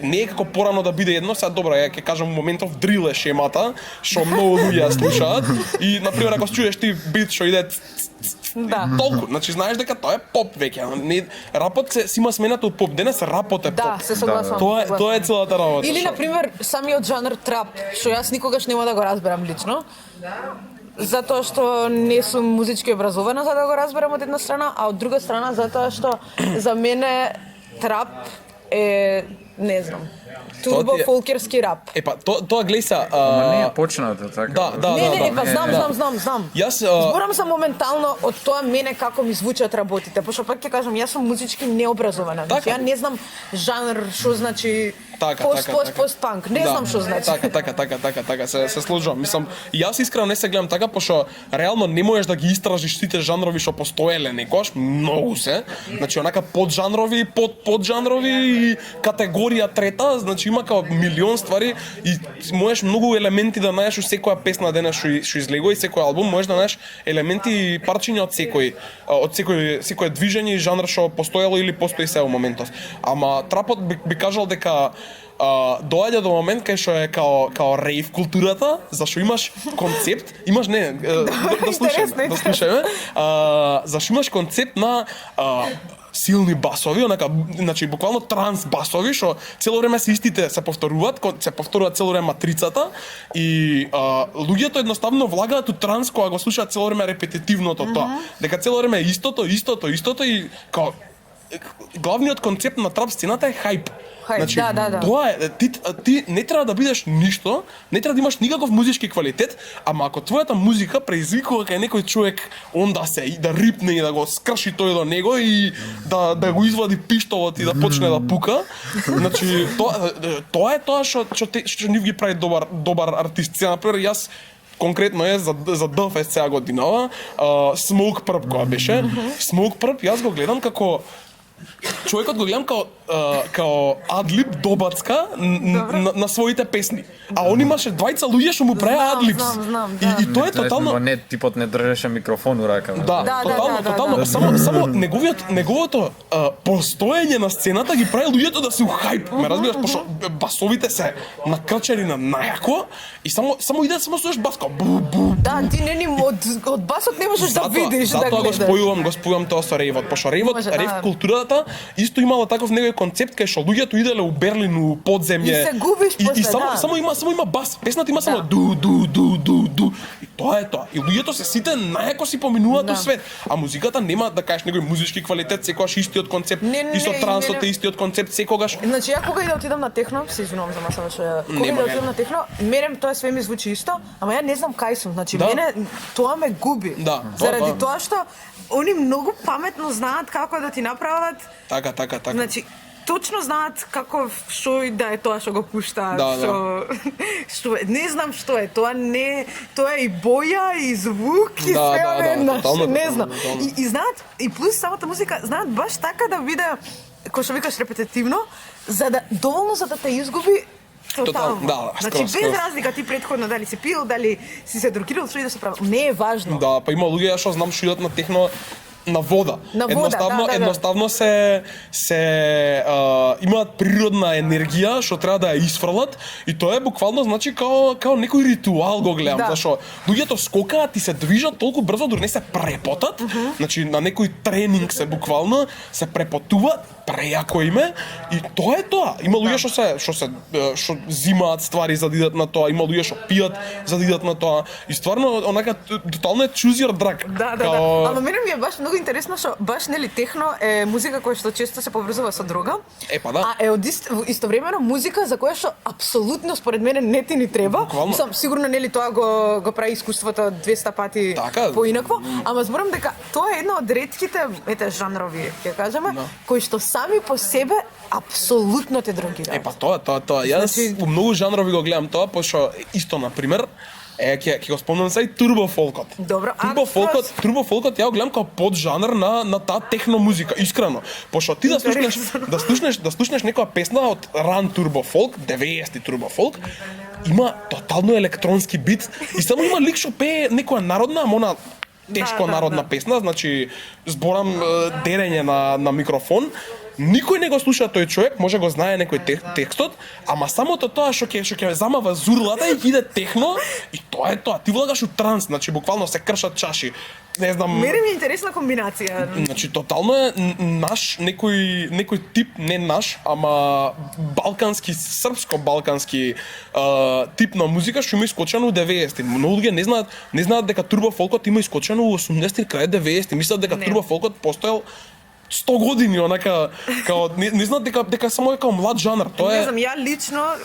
не е како порано да биде едно, сега добра, ја ќе кажам моментов дрил е шемата, што многу луѓе ја слушаат и на пример ако чуеш ти бит што иде Да. Толку. Значи знаеш дека тоа е поп веќе. Рапот си има смената од поп. Денес рапот е поп. Да, се согласувам. Тоа е целата работа. Или, што- например, самиот жанр трап, што јас никогаш нема да го разберам лично. Затоа што не сум музички образована за да го разберам од една страна, а од друга страна затоа што за мене трап е, не знам, турбо Тоа ти е- фолкерски рап. Епа, тоа гледај се. Ма не е почнато така. Да. Не, епа, знам. Јас Зборам за моментално од тоа мене како ми звучат работите, пошто пак ќе кажам, јас сум музички необразована. Значи, Така. ја не знам жанр, што значи Така. пост-панк, не знам што значи. Така, се сложувам. Мислам, јас искрено не се гледам така, пошто реално не можеш да ги истражиш сите жанрови што постоеле некош, многу се. Значи, онака поджанрови, поджанрови и категорија трета, значи има као милион ствари и можеш многу елементи да најдеш у секоја песна денес што излегува и секој албум, можеш да најдеш елементи и парчиња од секој движење и жанр што постоело или постои се во моментов. Ама трапот би кажал дека доаѓа до момент кај што е као рейв културата, зашто имаш концепт, имаш да слушаме, зашто имаш концепт на силни басови, онака, значи буквално транс басови што цело време се истите се повторуваат цело време матрицата и луѓето едноставно влагаат у транс кога го слушаат цело време репетитивното тоа, дека цело време е истото и као главниот концепт на трап сцената е хајп. Хајп, да. Тоа е, ти не треба да бидеш ништо, не треба да имаш никаков музички квалитет, ама ако твојата музика предизвикува кај некој човек он да рипне и да го скрши тој до него и да го извади пиштолот и да почне да пука, значи тоа е тоа што нив ги прави добар артист. Сега например јас конкретно е за Дфест сега годинава, Smoke Purp која беше. Smoke Purp јас го гледам како човекот го гледам као адлиб добацка на своите песни. А он имаше двајца луѓе што му правеа адлибс. Знам. И тоа е тотално Не, типот не држеше микрофон у рака. Да. тотално само неговото постоење на сцената ги прави луѓето да се у хајп. Ме разбираш, пошто басовите се накрчени на најако и само иде само слушаш бас као бу. Да, ти не од басот не можеш да видиш да Затоа гледаш. го спојувам тоа со рейвот, пошто рейв културата исто имала таков некој концепт кај што луѓето иделе у Берлин у подземје. И се губиш после, да. Само има бас. Песната има само ду. И тоа е тоа. И луѓето се сите најако си поминуваат у свет. А музиката нема да кажеш некој музички квалитет, секогаш истиот концепт. И со трансот е истиот концепт секогаш. Значи, ја кога и да отидам на техно, се извинувам за масава што кога и да отидам на техно, мене тоа све ми звучи исто, ама ја не знам кај сум. Значи, мене тоа ме губи. Да, Заради тоа што они многу паметно знаат како да ти направат. Така. Значи, точно знаат како што и да е тоа што го пуштаат, што не знам што е, тоа е и боја и звук и све одеднаш, не знам. И знаат, и плюс самата музика, знаат баш така да биде, кој што викаш репетитивно, доволно за да те изгуби тотално. Значи без разлика ти претходно дали си пил, дали си се дрогирал, што и да се прави, не е важно. Да, па има луѓе што знам што идат на техно на вода. Едноставно се имаат природна енергија што треба да ја исфрлат и тоа е буквално значи као некој ритуал го гледам, зашто луѓето скокаат и се движат толку брзо дури не се препотат. Значи на некој тренинг се буквално се препотуваат, прејако име и тоа е тоа. Има луѓе што зимаат ствари за да идат на тоа, има луѓе што пијат за да идат на тоа и стварно онака тотално е choose your drug. Да. Ама мене ми е баш многу интересно што баш нели техно е музика која што често се поврзува со дрога. А е истовремено музика за која што апсолутно според мене не ти ни треба. Мислам сигурно нели тоа го прави искуството 200 пати поинакво, ама зборам дека тоа е една од ретките жанрови, ќе кажеме, кои што сами по себе апсолутно те дрогираат. Тоа. Јас у многу жанрови го гледам тоа, пошто исто на пример ќе го спомнам сега и турбо фолкот. Добро, турбо фолкот ја го гледам како поджанр на таа техно музика, искрено. Пошто ти да слушнеш некоја песна од ран турбо фолк, 90-ти турбо фолк, има тотално електронски бит и само има лик што пее некоја народна, ама она тешко народна песна, значи зборам дерење на микрофон Никој не го слуша тој човек, може го знае некој текстот, ама самото тоа што ќе замава зурлата и иде техно и тоа е тоа. Ти влагаш у транс, значи буквално се кршат чаши. Не знам. Мене ми е интересна комбинација. Значи тотално е наш некој тип, не наш, ама балкански, српско-балкански тип на музика што има искочено у 90-ти. Многу луѓе не знаат дека турбо фолкот има искочено у 80-ти крај 90-ти. Мислат дека турбо фолкот постоел 100 години, онака, као, не знаат дека само е као млад жанр. Тоа Не е... знам, ја лично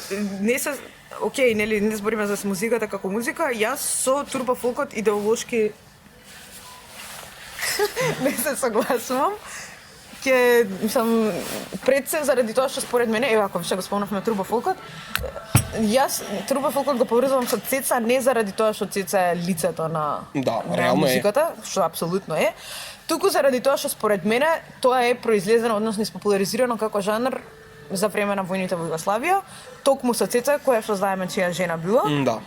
не се окей, нели не збориме за музиката како музика, јас со турбо фолкот идеолошки не се согласувам. Мислам, пред се заради тоа што според мене, ева ако више го спомнавме турбо фолкот, јас турбо фолкот го поврзувам со Цеца не заради тоа што Цеца е лицето на реално музиката, што апсолутно е, туку заради тоа што според мене тоа е произлезено, односно испопуларизирано како жанр за време на војните во Југославија, токму со Цеца која што знаеме чија жена била. Да.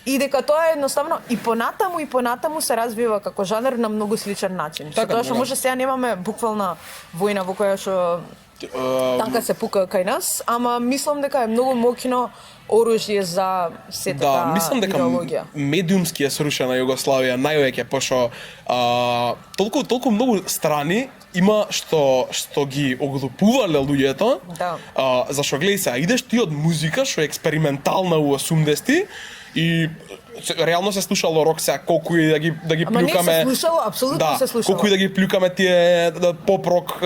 И дека тоа е едноставно и понатаму се развива како жанр на многу сличен начин. Така, Тоа што може сега немаме буквална војна во која што танка се пука кај нас, ама мислам дека е многу моќно оружје за сета Да, мислам дека идеологија. медиумски е срушена Југославија највеќе, пошто толку многу страни има што ги оглупувале луѓето. Да. Зашо гледај сега, идеш ти од музика што е експериментална у 80-ти и реално се слушало рок сега, колку и да ги Ама плюкаме. не се слушало, апсолутно се слушало. Колку и да ги плюкаме тие поп-рок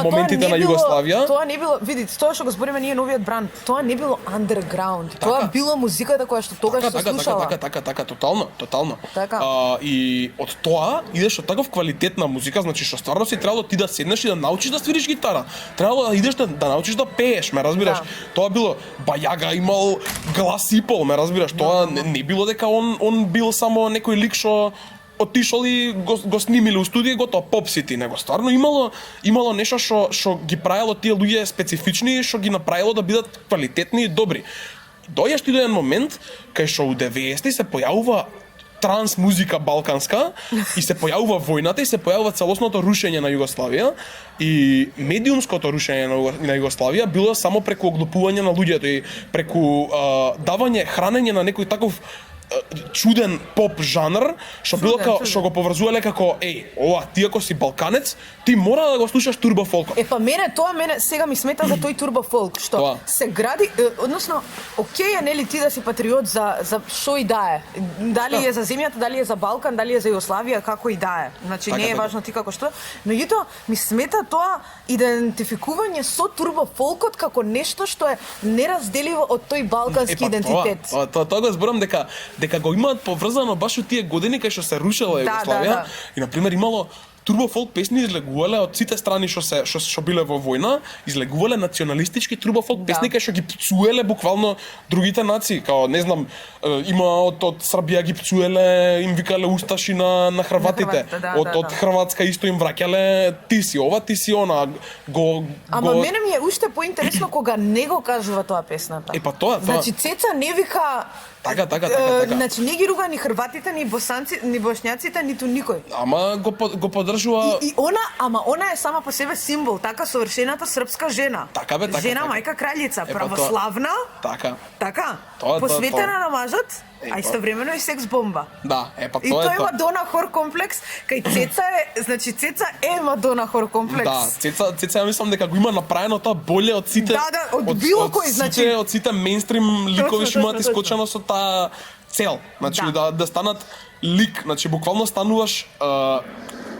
моментите на Југославија. Тоа не било, видите, тоа што го збориме ние новиот бранд, тоа не било underground. Тоа било музиката која што тогаш се слушала. Така, тотално. Така. И од тоа идеш од таков квалитет на музика, значи што стварно си требало ти да седнеш и да научиш да свириш гитара. Требало да идеш да научиш да пееш, ме разбираш? Да. Тоа било Бајага имал глас и пол, ме разбираш? Тоа не било дека он бил само некој лик што отишол и го снимиле у студио и готово попсити, него стварно имало нешто што ги правело тие луѓе специфични, што ги направило да бидат квалитетни и добри. Дојаш ти до еден момент кај што у 90-ти се појавува транс музика балканска и се појавува војната и се појавува целосното рушење на Југославија и медиумското рушење на Југославија било само преку оглупување на луѓето и преку давање хранење на некој таков чуден поп жанр што било како што го поврзувале како ова ти ако си балканец ти мора да го слушаш турбо фолкот. Мене сега ми смета за тој турбо фолк што Тоа. се гради, односно окей е нели ти да си патриот за што и да е. Дали е за земјата, дали е за Балкан, дали е за Југославија, како и да е. Значи не е важно ти како што, меѓутоа ми смета тоа идентификување со турбо фолкот како нешто што е неразделиво од тој балкански идентитет. Тоа го зборам дека го имаат поврзано баш у тие години кај што се рушела Југославија. И на пример имало турбо фолк песни излегувале од сите страни што биле во војна, излегувале националистички турбо фолк песни кај што ги пцуеле буквално другите нации, као не знам, има од Србија ги пцуеле, им викале усташи на хрватите. Од Хрватска исто им враќале ти си ова, ти си она. Ама мене ми е уште поинтересно кога не го кажува тоа песната. Тоа. Значи Цеца не вика Така. Значи не ги руга ни хрватите, ни босанци, ни бошњаците, ниту никој. Ама го поддржува. И она е сама по себе символ, така совршената српска жена. Така. Жена мајка краљица, православна. Така. Посветена на мажот, а истовремено и секс бомба. Да, тоа и тоа е Мадона хор комплекс, кај Цеца е, значи Цеца е Мадона хор комплекс. Да, Цеца ја мислам дека го има направено тоа боле од сите. Да, од било кој, значи од сите мејнстрим ликови што имаат искочено со таа цел. Значи да станат лик, значи буквално стануваш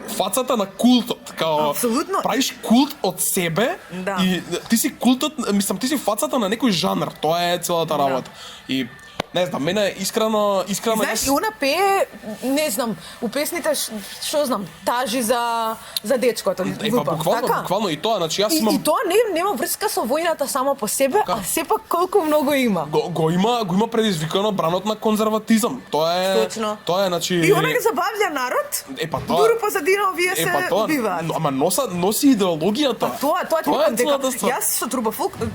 фацата на култот, као апсолутно. Правиш култ од себе и ти си култот, мислам ти си фацата на некој жанр, тоа е целата работа. И не знам, мене искрено знаеш, и она пее, не знам, у песните што знам, тажи за дечкото. Буквално и тоа, значи јас имам. И тоа нема врска со војната само по себе, а сепак колку многу има. Го има предизвикано бранот на конзерватизам. Тоа е. Точно. Тоа е, значи. И она ги забавлja народ. Дури позадина овие се убиваат. Ама носи идеологијата. Тоа ти кажам дека јас со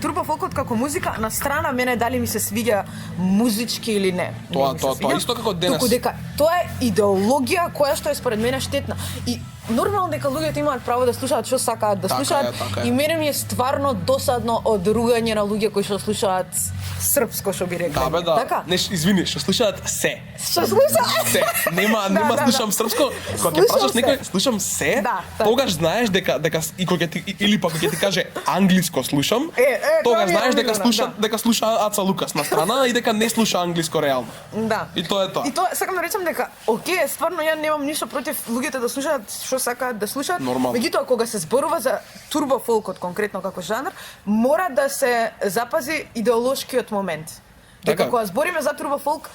турбофолкот како музика на страна мене дали ми се свиѓа музички или не. Тоа исто како денес. Туку дека тоа е идеологија која што е според мене штетна. И нормално дека луѓето имаат право да слушаат што сакаат да Така слушаат е, така е. и мене ми е стварно досадно од ругање на луѓе кои што слушаат српско што би рекле. Да бе, да. Така? Не, извини, што слушаат се. Што слушаат? Се. Нема Да. слушам српско. Кога ќе Слушам прашаш се. некој, слушам се, Да, така. тогаш знаеш дека и кога ќе ти или пак кога ќе ти каже англиско слушам, тоа тогаш ми е знаеш дека омилено, дека слуша Аца Лукас на страна и дека не слуша англиско реално. Да. И тоа е тоа. И тоа сакам да речам дека окей, стварно ја немам ништо против луѓето да слушаат што сакаат да слушаат. Нормално. Меѓутоа кога се зборува за турбо фолкот конкретно како жанр, мора да се запази идеолошкиот момент. Дека Така. кога збориме за турбо фолк,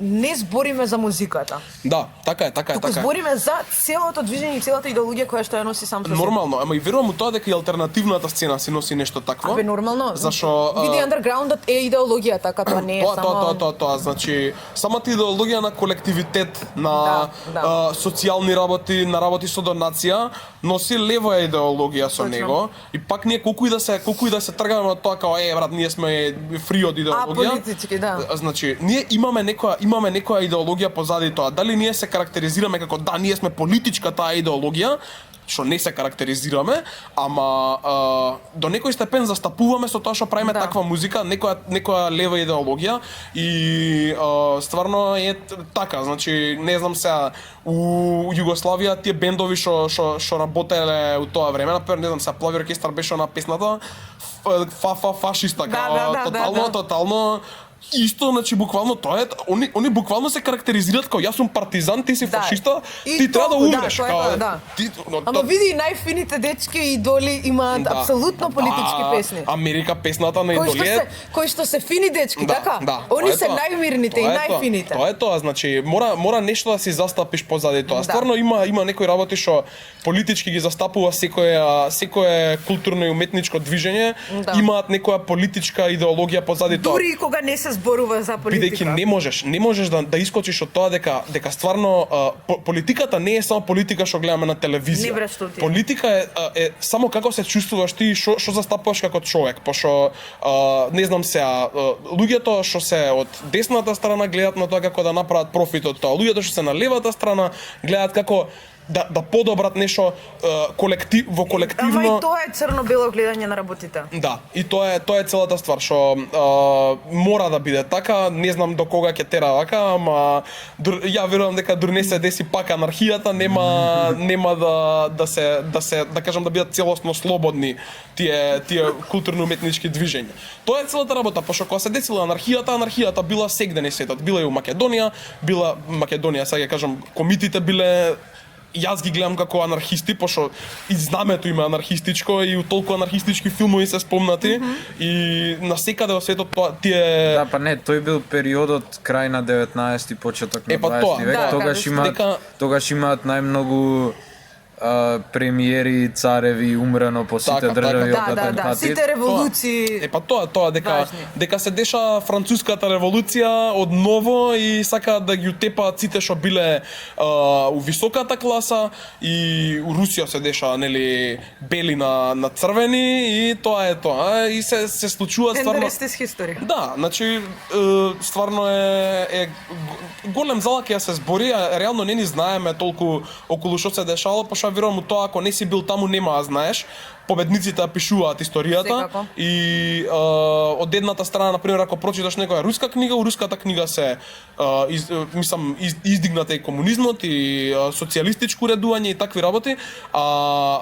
не збориме за музиката. Да, така е, така е, Туку така е. збориме за целото движење и целата идеологија која што ја носи сам со себе. Нормално, ама и верувам у тоа дека и алтернативната сцена си носи нешто такво. Абе нормално. Зашо види андерграундот е идеологија, така тоа не е само Тоа, значи самата идеологија на колективитет, на Да. социјални работи, на работи со донација, носи лева идеологија со Точно. него и пак ние колку и да се тргаме од тоа као брат, ние сме фри од идеологија. Аполитички, да. Значи, ние имаме некоја идеологија позади тоа. Дали ние се карактеризираме како да, ние сме политичка таа идеологија, што не се карактеризираме, ама до некој степен застапуваме со тоа што правиме Да. таква музика, некоја лева идеологија и стварно е така, значи не знам сега у Југославија тие бендови што работеле у тоа време, например не знам сега Плави оркестар беше на песната фашиста, Да. тотално исто, значи буквално тоа е, они буквално се карактеризираат како јас сум партизан, ти си Да. фашиста, И ти треба да толку, да, умреш. тоа е као, тоа, да. но Ама види најфините дечки и идоли имаат Да. апсолутно политички песни. Америка песната на Кои што идолија. кои што се фини дечки, така? Да, Они тоа е се тоа. најмирните и Тоа е тоа. најфините. Тоа е тоа, значи мора нешто да си застапиш позади тоа. Да. Стварно има некои работи што политички ги застапува секое културно и уметничко движење, Да. имаат некоја политичка идеологија позади тоа. Дури и кога не се зборува за политика. Бидејќи не можеш да искочиш од тоа дека стварно политиката не е само политика што гледаме на телевизија. Не, брат, што ти е. Политика е само како се чувствуваш ти, што застапуваш како човек, пошто не знам сега, луѓето што се од десната страна гледаат на тоа како да направат профит од тоа, луѓето што се на левата страна гледаат како да подобрат нешто во колективно. Ама и тоа е црно-бело гледање на работите. Да, и тоа е целата ствар што мора да биде така, не знам до кога ќе тера вака, ама ја верувам дека дури не се деси пак анархијата, нема да кажам да бидат целосно слободни тие културно-уметнички движења. Тоа е целата работа, пошто кога се десила анархијата била сегде на светот, била и у Македонија, сега ќе кажам, комитите биле јас ги гледам како анархисти, пошто и знамето има анархистичко и у толку анархистички филмови се спомнати и насекаде во светот тоа тие Да, па не, тој бил периодот крај на 19 почеток на па 20 тоа. век. Да, Тогаш имаат најмногу премиери, цареви умрено по сите Така, држави Да, од да, да, атентати. сите револуции. Тоа Важни. дека се деша француската револуција од ново и сакаат да ги утепаат сите што биле у високата класа и у Русија се деша нели бели на црвени и тоа е тоа и се случува And the стварно. rest is history. Да, значи стварно е голем залак ја се збори, а реално не ни знаеме толку околу што се дешало, пошто верувам у тоа ако не си бил таму нема да знаеш. Победниците пишуваат историјата Секако. и од едната страна, например, ако прочиташ некоја руска книга, у руската книга се издигната и комунизмот и социјалистичко редување и такви работи, а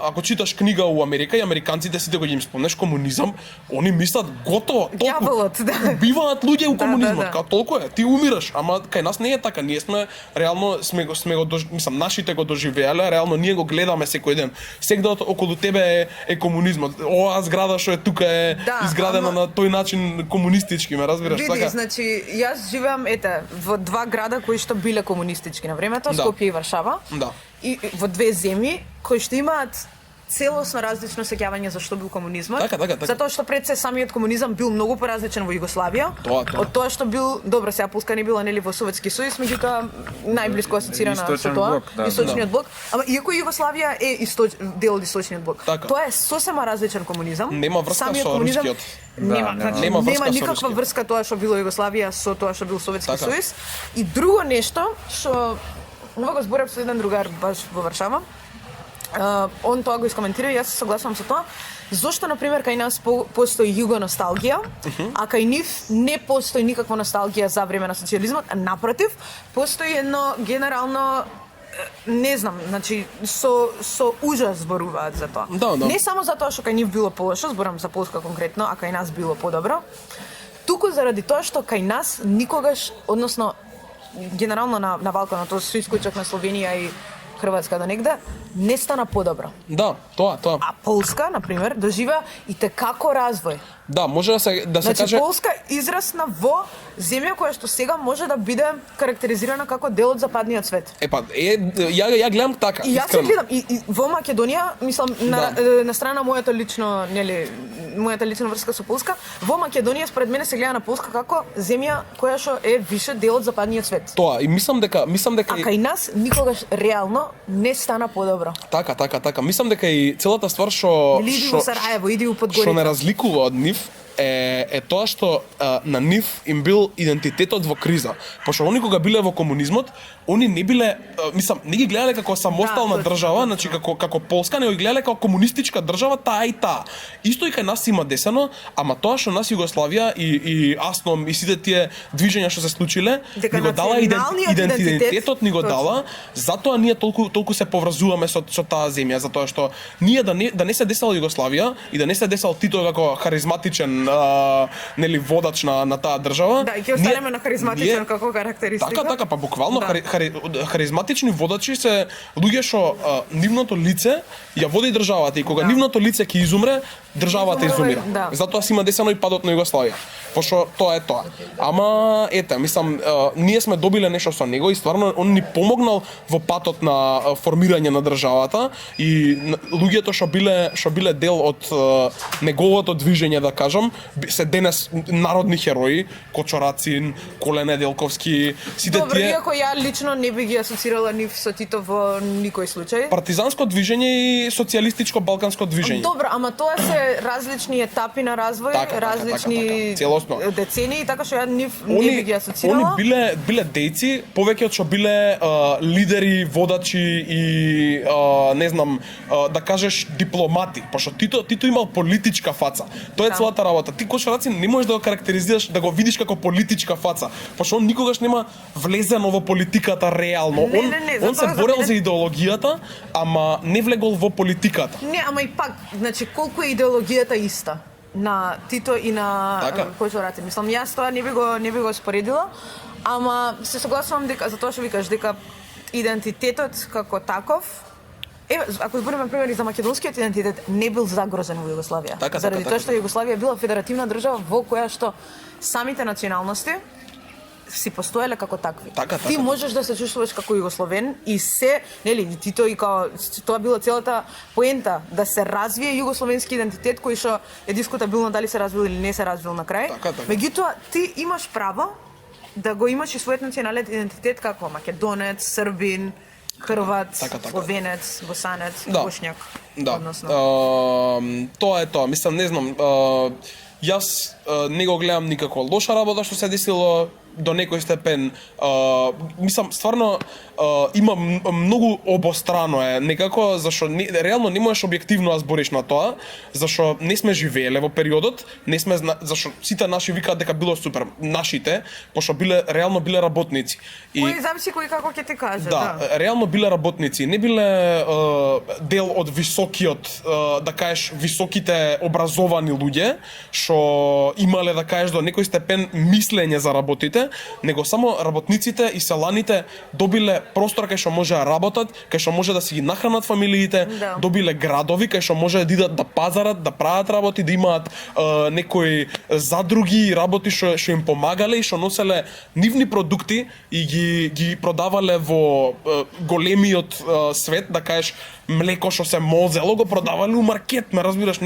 ако читаш книга у Америка и американците сите кога ги им спомнеш комунизам, они мислат готово, толку Ѓаволот, да. убиваат луѓе у комунизмот, да. као толку е, ти умираш, ама кај нас не е така, ние сме реално нашите го доживеале, реално ние го гледаме секој ден. Сегде околу тебе е комунизмот. Оваа зграда што е тука е Да, изградена ама- на тој начин комунистички, ме разбираш Види, така? значи, јас живеам, во два града кои што биле комунистички на времето, Да. Скопје и Варшава. Да. И во две земји кои што имаат целосно различно сеќавање за што бил комунизмот. Така. Затоа што пред се самиот комунизам бил многу поразличен во Југославија. Тоа. Од тоа што бил, добро, сега Полска не била нели во Советски сојуз, меѓутоа најблиско асоцирана со Источен тоа, блок, да. источниот блок. Ама иако Југославија е дел од источниот блок. Така. Тоа е сосема различен комунизам. Нема врска Самиот со комунизам рускиот. Нема, Да, значи, нема врска нема со никаква рускиот. врска тоа што било Југославија со тоа што бил Советски Така. сојуз. И друго нешто што ова го зборев со еден другар баш во Варшава. он тоа го искоментира и јас се согласувам со тоа. Зошто, например, кај нас постои југоносталгија, а кај нив не постои никаква носталгија за време на социјализмот, а напротив, постои едно генерално не знам, значи со ужас зборуваат за тоа. Да. Не само затоа што кај нив било полошо, зборам за Полска конкретно, а кај нас било подобро, туку заради тоа што кај нас никогаш, односно генерално на Балканот, со исклучок на Словенија и Хрватска до негде, не стана подобро. Да, тоа. А Полска, например, доживеа и текако развој. Да, може да се Значи, каже Полска израсна во земја која што сега може да биде карактеризирана како дел од западниот свет. Ја гледам така, И јас се искрено. гледам и во Македонија, мислам на страна мојата лично, мојата лична врска со Полска, во Македонија според мене се гледа на Полска како земја која што е више дел од западниот свет. Тоа, и мислам дека А кај нас никогаш реално не стана подобро. Така. Мислам дека и целата ствар што Или иди во Сараево, иди во што Подгорица. не разликува од нив е тоа што на нив им бил идентитетот во криза. Пошто они кога биле во комунизмот, они не биле, мислам, не ги гледале како самостална точно, држава, значи како Полска, него ги гледале како комунистичка држава, таа и таа. Исто и кај нас има десено, ама тоа што нас Југославија и АСНОМ и сите тие движења што се случиле, Дека ни го дала националниот идентитетот ни го точно. дала, затоа ние толку се поврзуваме со таа земја, затоа што ние да не се десала Југославија и да не се десал Тито како харизматичен нели водач на таа држава. Да, и ќе останеме на харизматичен како карактеристика. Така, па буквално Да. харизматични водачи се луѓе што нивното лице ја води државата и кога нивното лице ќе изумре, државата изумира. Да. Затоа си има десено и падот на Југославија. Пошто тоа е тоа. Ама мислам, ние сме добиле нешто со него и стварно он ни помогнал во патот на формирање на државата и луѓето што биле дел од неговото движење, да кажам, се денес народни херои, Кочорацин, Коле Неделковски, сите Добро, тие иако ја лично не би ги асоцирала нив со Тито во никој случај. партизанско движење и социјалистичко балканско движење. Добро, ама тоа се различни етапи на развој, Така, различни целосно. децении, така што ја нив не би ги асоцирала. Они биле дејци, повеќе што биле лидери, водачи и не знам, да кажеш дипломати, пошто Тито имал политичка фаца. Тоа е целата работа. Ти Кочорацин не можеш да го карактеризираш, да го видиш како политичка фаца, пошто он никогаш нема влезено во политиката реално. Не, Он се затоа за борел мене- за идеологијата, ама не влегол во политиката. Не, ама и пак, значи колку е идеологијата иста на Тито и на Така. Кочорацин. Мислам, јас тоа не би го споредила, ама се согласувам дека за тоа што викаш дека идентитетот како таков, ако збориме на пример и за македонскиот идентитет, не бил загрозен во Југославија. Така, Заради така, тоа што Југославија била федеративна држава во која што самите националности си постоеле како такви. Така. Ти можеш да се чувствуваш како југословен и се, нели, Тито и као тоа била целата поента да се развие југословенски идентитет кој што е дискутабилно дали се развил или не се развил на крај. Така. Меѓутоа ти имаш право да го имаш и својот национален идентитет како македонец, србин, хрват, Така. словенец, босанец, Да. бошњак. Да. Односно. Тоа е тоа. Мислам, не знам, јас не го гледам никако лоша работа што се десило до некој степен. Мислам, стварно има многу обострано е некако, зашо реално не можеш објективно да збориш на тоа, зашо не сме живееле во периодот, не сме зашо сите наши викаат дека било супер, нашите, пошто реално биле работници. Кој зависи кој како ќе ти каже, Да, реално биле работници, не биле дел од високиот, да кажеш, високите образовани луѓе, што имале, да кажеш, до некој степен мислење за работите, него само работниците и селаните добиле простор кај што може да работат, кај што може да си ги нахранат фамилиите, Да. добиле градови кај што може да идат да пазарат, да прават работи, да имаат некои задруги и работи што им помагале и што носеле нивни продукти и ги продавале во големиот свет, да кажеш млеко што се мозело го продавале у маркет, ме разбираш,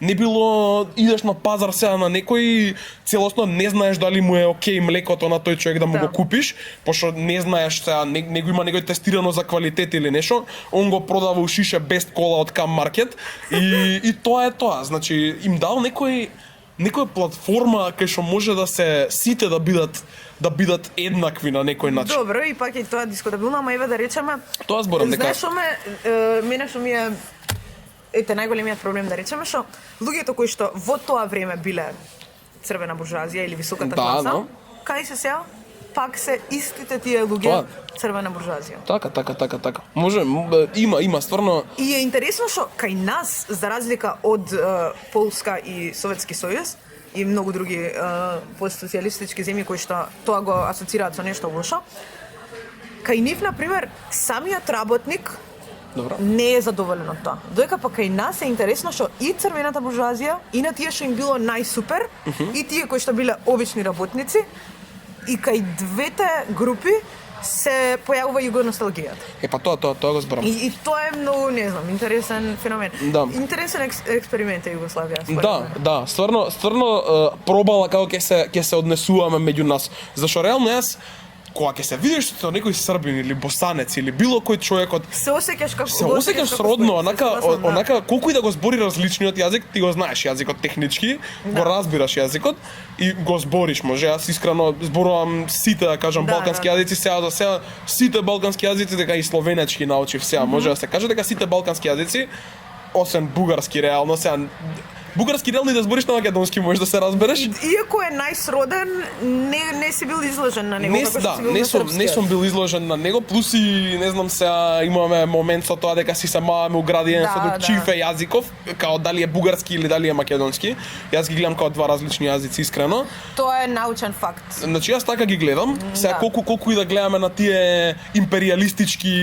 не било идеш на пазар сега на некој и целосно не знаеш дали му е окей млекото на тој човек да му Да. го купиш, пошто не знаеш сега него има некој тестирано за квалитет или нешто, он го продава у шише без кола од кам маркет и тоа е тоа. Значи им дал некоја платформа кај што може да се сите да бидат да бидат еднакви на некој начин. Добро, и пак е тоа дискутабилно, ама еве да речеме, Тоа зборам дека знаеш што мене што ми е најголемиот проблем да речеме што луѓето кои што во тоа време биле црвена буржуазија или високата Да, класа, да. кај се сега пак се истите тие луѓе Тоа. црвена буржуазија. Така. Може има стварно И е интересно што кај нас, за разлика од Полска и Советски сојуз и многу други постсоцијалистички земји кои што тоа го асоцираат со нешто лошо, кај нив, например, самиот работник добро. не е задоволен од тоа. Додека па кај нас е интересно што и црвената буржуазија, и на тие што им било најсупер, и тие кои што биле обични работници, и кај двете групи се појавува југоносталгијата. Па тоа го зборам. И тоа е многу, не знам, интересен феномен. Да. Интересен експеримент е Југославија. според мене. Да, стварно пробала како ќе се однесуваме меѓу нас. Зашто реално јас кога ќе се видиш со некој србин или босанец или било кој човек од Се осеќаш како се осеќаш сродно, онака колку и да го збори различниот јазик, ти го знаеш јазикот технички, го разбираш јазикот и го збориш, може. Јас искрено зборувам сите, да кажам, Да, балкански да. јазици, сега сите балкански јазици, дека и словенечки научив сега, може да се каже дека сите балкански јазици, освен бугарски реално, сега бугарски реално и да збориш на македонски можеш да се разбереш. Иако е најсроден, не си бил изложен на него, како што си бил на не српскиот. сум бил изложен на него, плюс и не знам сега имаме момент со тоа дека си се маваме уградиен Да, со друг да. чиф е јазиков, као дали е бугарски или дали е македонски. Јас ги гледам као два различни јазици искрено. Тоа е научен факт. Значи јас така ги гледам. Сега Да. колку и да гледаме на тие империјалистички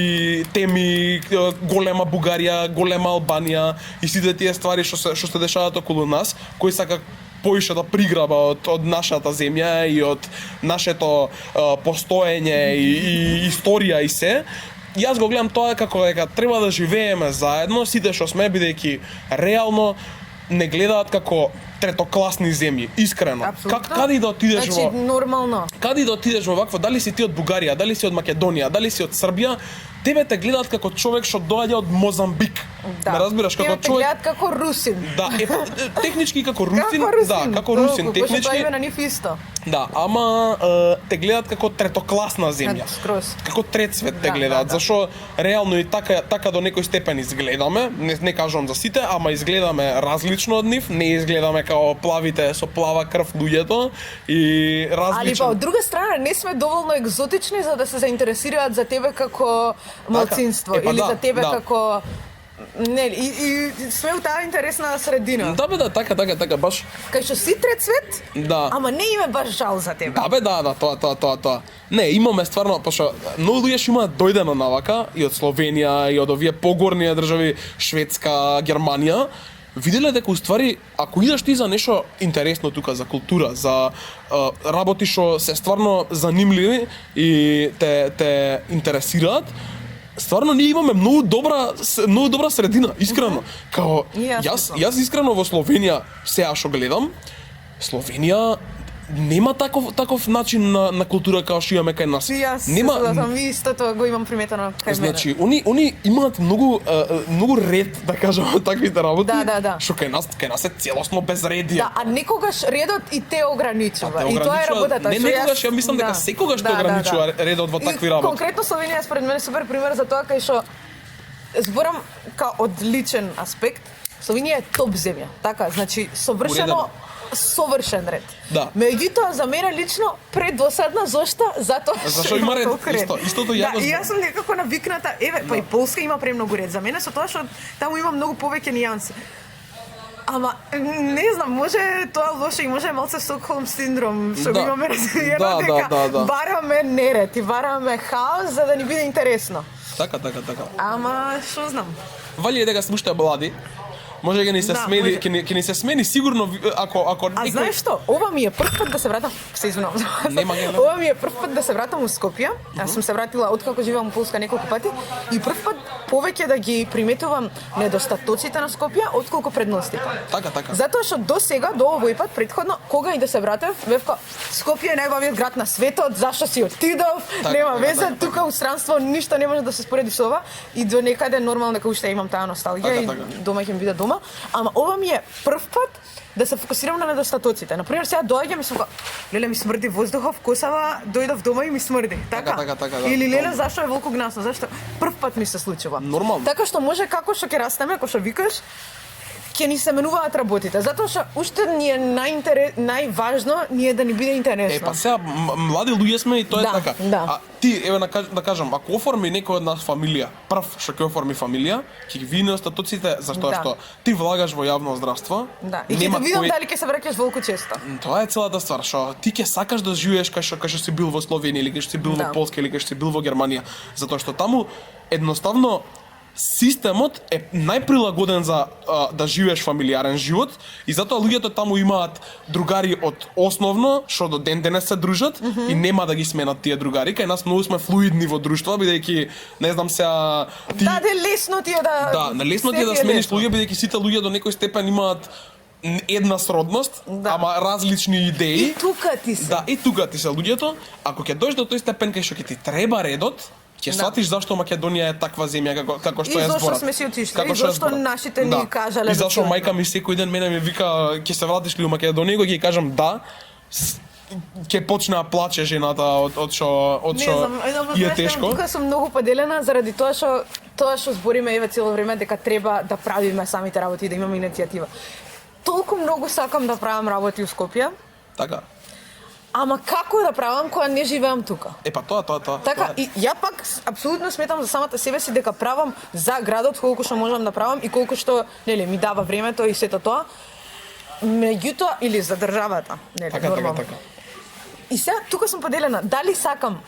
теми, голема Бугарија, голема Албанија и сите тие ствари што се дешаваат околу нас, кои сака поише да приграба од нашата земја и од нашето постоење и историја и се. Јас го гледам тоа како дека треба да живееме заедно, сите што сме, бидејќи реално не гледаат како третокласни земји, искрено. Апсолутно. Каде и да отидеш Значи, во нормално. каде и да отидеш во вакво, дали си ти од Бугарија, дали си од Македонија, дали си од Србија, тебе те гледаат како човек што доаѓа од Мозамбик. Ме разбираш, како Тебе те човек. гледат како русин. Да, технички како русин, Како русин. да, како русин, Толку, пошто тоа технички. име на нив исто. Да, ама те гледаат како третокласна земја. Скроз. Како трет свет те Да, гледаат, да. зашо реално и така до некој степен изгледаме, не кажувам за сите, ама изгледаме различно од нив, не изгледаме као плавите со плава крв луѓето и Али па различно. од друга страна не сме доволно екзотични за да се заинтересираат за тебе како малцинство Епа или да, за тебе да. како не, и сме у таа интересна средина. Да бе, да, така, баш. Кај што си трет свет, Да. ама не име баш жал за тебе. Да бе, да, тоа. Не, имаме стварно, пошто многу луѓе што имаат дојдено навака и од Словенија и од овие погорни држави, Шведска, Германија, виделе дека уствари ако идеш ти за нешто интересно тука, за култура, за работи што се стварно занимливи и те интересираат, стварно ние имаме многу добра средина, искрено. Као И јас јас искрено во Словенија сега што гледам, Словенија нема таков начин на култура како што имаме кај нас. И јас да сам истото го имам приметено кај Значи, они имаат многу ред, да кажам, таквите работи. Да. Што кај нас е целосно безредие. Да, а некогаш редот и те ограничува. И тоа е работата. Не што некогаш, јас- ја мислам дека секогаш те ограничува редот во такви И работи. конкретно Словенија е според мене супер пример за тоа кај што зборам као од личен аспект, Словенија е топ земја. Така, значи совршено совршен ред. Да. Меѓутоа за мене лично предосадна зошто? Затоа Зашо има ред? толку Истото ја го Да, и знам. јас сум некако навикната, па и Полска има премногу ред. За мене со тоа што таму има многу повеќе нијанси. Ама, не знам, може тоа лошо и може малце Стокхолм синдром, што го Да. имаме развиено, дека да. бараме неред и бараме хаос за да ни биде интересно. Така. Ама, што знам. Вали е дека сме уште млади. Може ќе ни се Да, смени, може. ќе ни се смени сигурно ако А знаеш што? Ова ми е прв пат да се вратам, се извинувам. Нема ги, Ова ми е прв пат да се вратам у Скопје. Јас сум се вратила откако живеам у Полска неколку пати и прв пат повеќе да ги приметувам недостатоците на Скопје отколку предностите. Така. Затоа што до сега, до овој пат, предходно, кога и да се вратев, бевка, Скопје е најбавиот град на светот, зашто си отидов, нема веза, тука у странство ништо не може да се спореди со ова и до некаде нормално дека уште имам таа носталгија Така. и дома ќе ми биде дома. дома, ама ова ми е прв пат да се фокусирам на недостатоците. Например, сега доаѓам и сум како, леле ми смрди воздуха, вкусава, дојдов дома и ми смрди. Така? Така, да. Или леле зашто е волку гнасно, зашто прв пат ми се случува. Нормално. Така што може како што ќе растеме, како што викаш, ќе ни се менуваат работите, затоа што уште ни е најважно ни е да ни биде интересно. Па сега млади луѓе сме и тоа е Да, така. да. А ти еве да кажам, ако оформи некој од нас фамилија, прв што ќе оформи фамилија, ќе ги види недостатоците зашто Да. што ти влагаш во јавно здравство. Да, и ќе нема те видам кој- дали ќе се враќаш волку често. Тоа е целата ствар, што ти ќе сакаш да живееш кај што си бил во Словенија или кај што си бил Да. во Полска или кај што си бил во Германија, затоа што таму едноставно системот е најприлагоден за да живееш фамилиарен живот и затоа луѓето таму имаат другари од основно што до ден денес се дружат и нема да ги сменат тие другари. Кај нас многу сме флуидни во друштво, бидејќи не знам сега ти Да, лесно ти е да... Да, лесно ти е да Се ти смениш лесно. луѓе, бидејќи сите луѓе до некој степен имаат една сродност, Да. ама различни идеи. И тука ти се. Да, и тука ти се луѓето. Ако ќе дојдеш до тој степен кај што ќе ти треба редот, ќе Да. сватиш зашто Македонија е таква земја како што И е зашто зборот. сме си отишли, Како и што е зашто зборот. нашите ни кажале И да зашто си мајка одиме. ми секој ден мене ми вика ќе се вратиш ли у Македонија, кога ќе кажам да, ќе почне да плаче жената од што Не знам, и е тешко. Тука сум многу поделена заради тоа што збориме еве цело време дека треба да правиме самите работи и да имаме иницијатива. Толку многу сакам да правам работи у Скопје, Така. ама како да правам кога не живеам тука? Па тоа. Така, тоа е. и ја пак апсолутно сметам за самата себе си дека правам за градот колку што можам да правам и колку што, нели, ми дава времето и сето тоа. Меѓутоа, или за државата, нели, Така. нормално. И сега тука сум поделена, дали сакам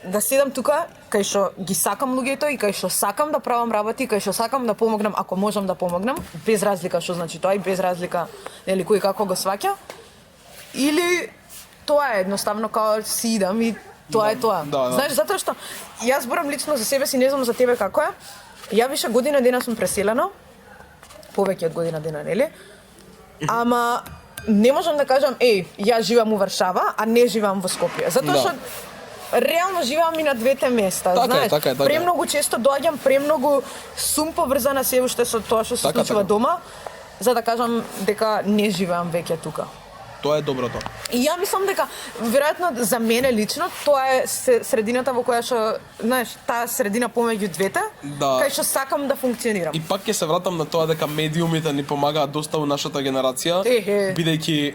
да седам тука кај што ги сакам луѓето и кај што сакам да правам работи, кај што сакам да помогнам ако можам да помогнам, без разлика што значи тоа и без разлика нели кој како го сваќа, или тоа е едноставно као си идам и тоа е тоа. Да. Знаеш, затоа што јас зборам лично за себе си, не знам за тебе како е. Ја више година дена сум преселена, повеќе од година дена, нели? Ама не можам да кажам, ја живеам у Варшава, а не живеам во Скопје. Затоа Да. што реално живеам и на двете места, Така е, знаеш. така е. Премногу често доаѓам, премногу сум поврзана се уште со тоа што се Така, случува така. дома, за да кажам дека не живеам веќе тука. Тоа е доброто. И ја мислам дека веројатно за мене лично тоа е средината во која што, знаеш, таа средина помеѓу двете, Да. кај што сакам да функционирам. И пак ќе се вратам на тоа дека медиумите ни помагаат доста во нашата генерација, Ехе. бидејќи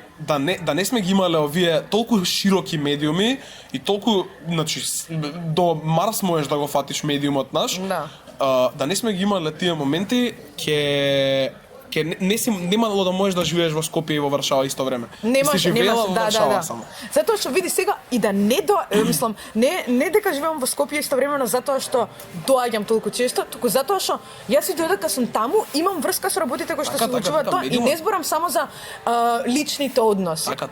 да не сме ги имале овие толку широки медиуми и толку, значи до Марс можеш да го фатиш медиумот наш. Да. Да не сме ги имале тие моменти, немало да можеш да живееш во Скопје и во Варшава исто време. Не Си може, не живеела може, во да, Варшава да. само. Затоа што види сега и да мислам, не дека живеам во Скопје истовремено затоа што доаѓам толку често, туку затоа што јас и додека сум таму, имам врска со работите кои што Така, се така, случуваат така, тоа и медиумот. не зборам само за личните односи. Така.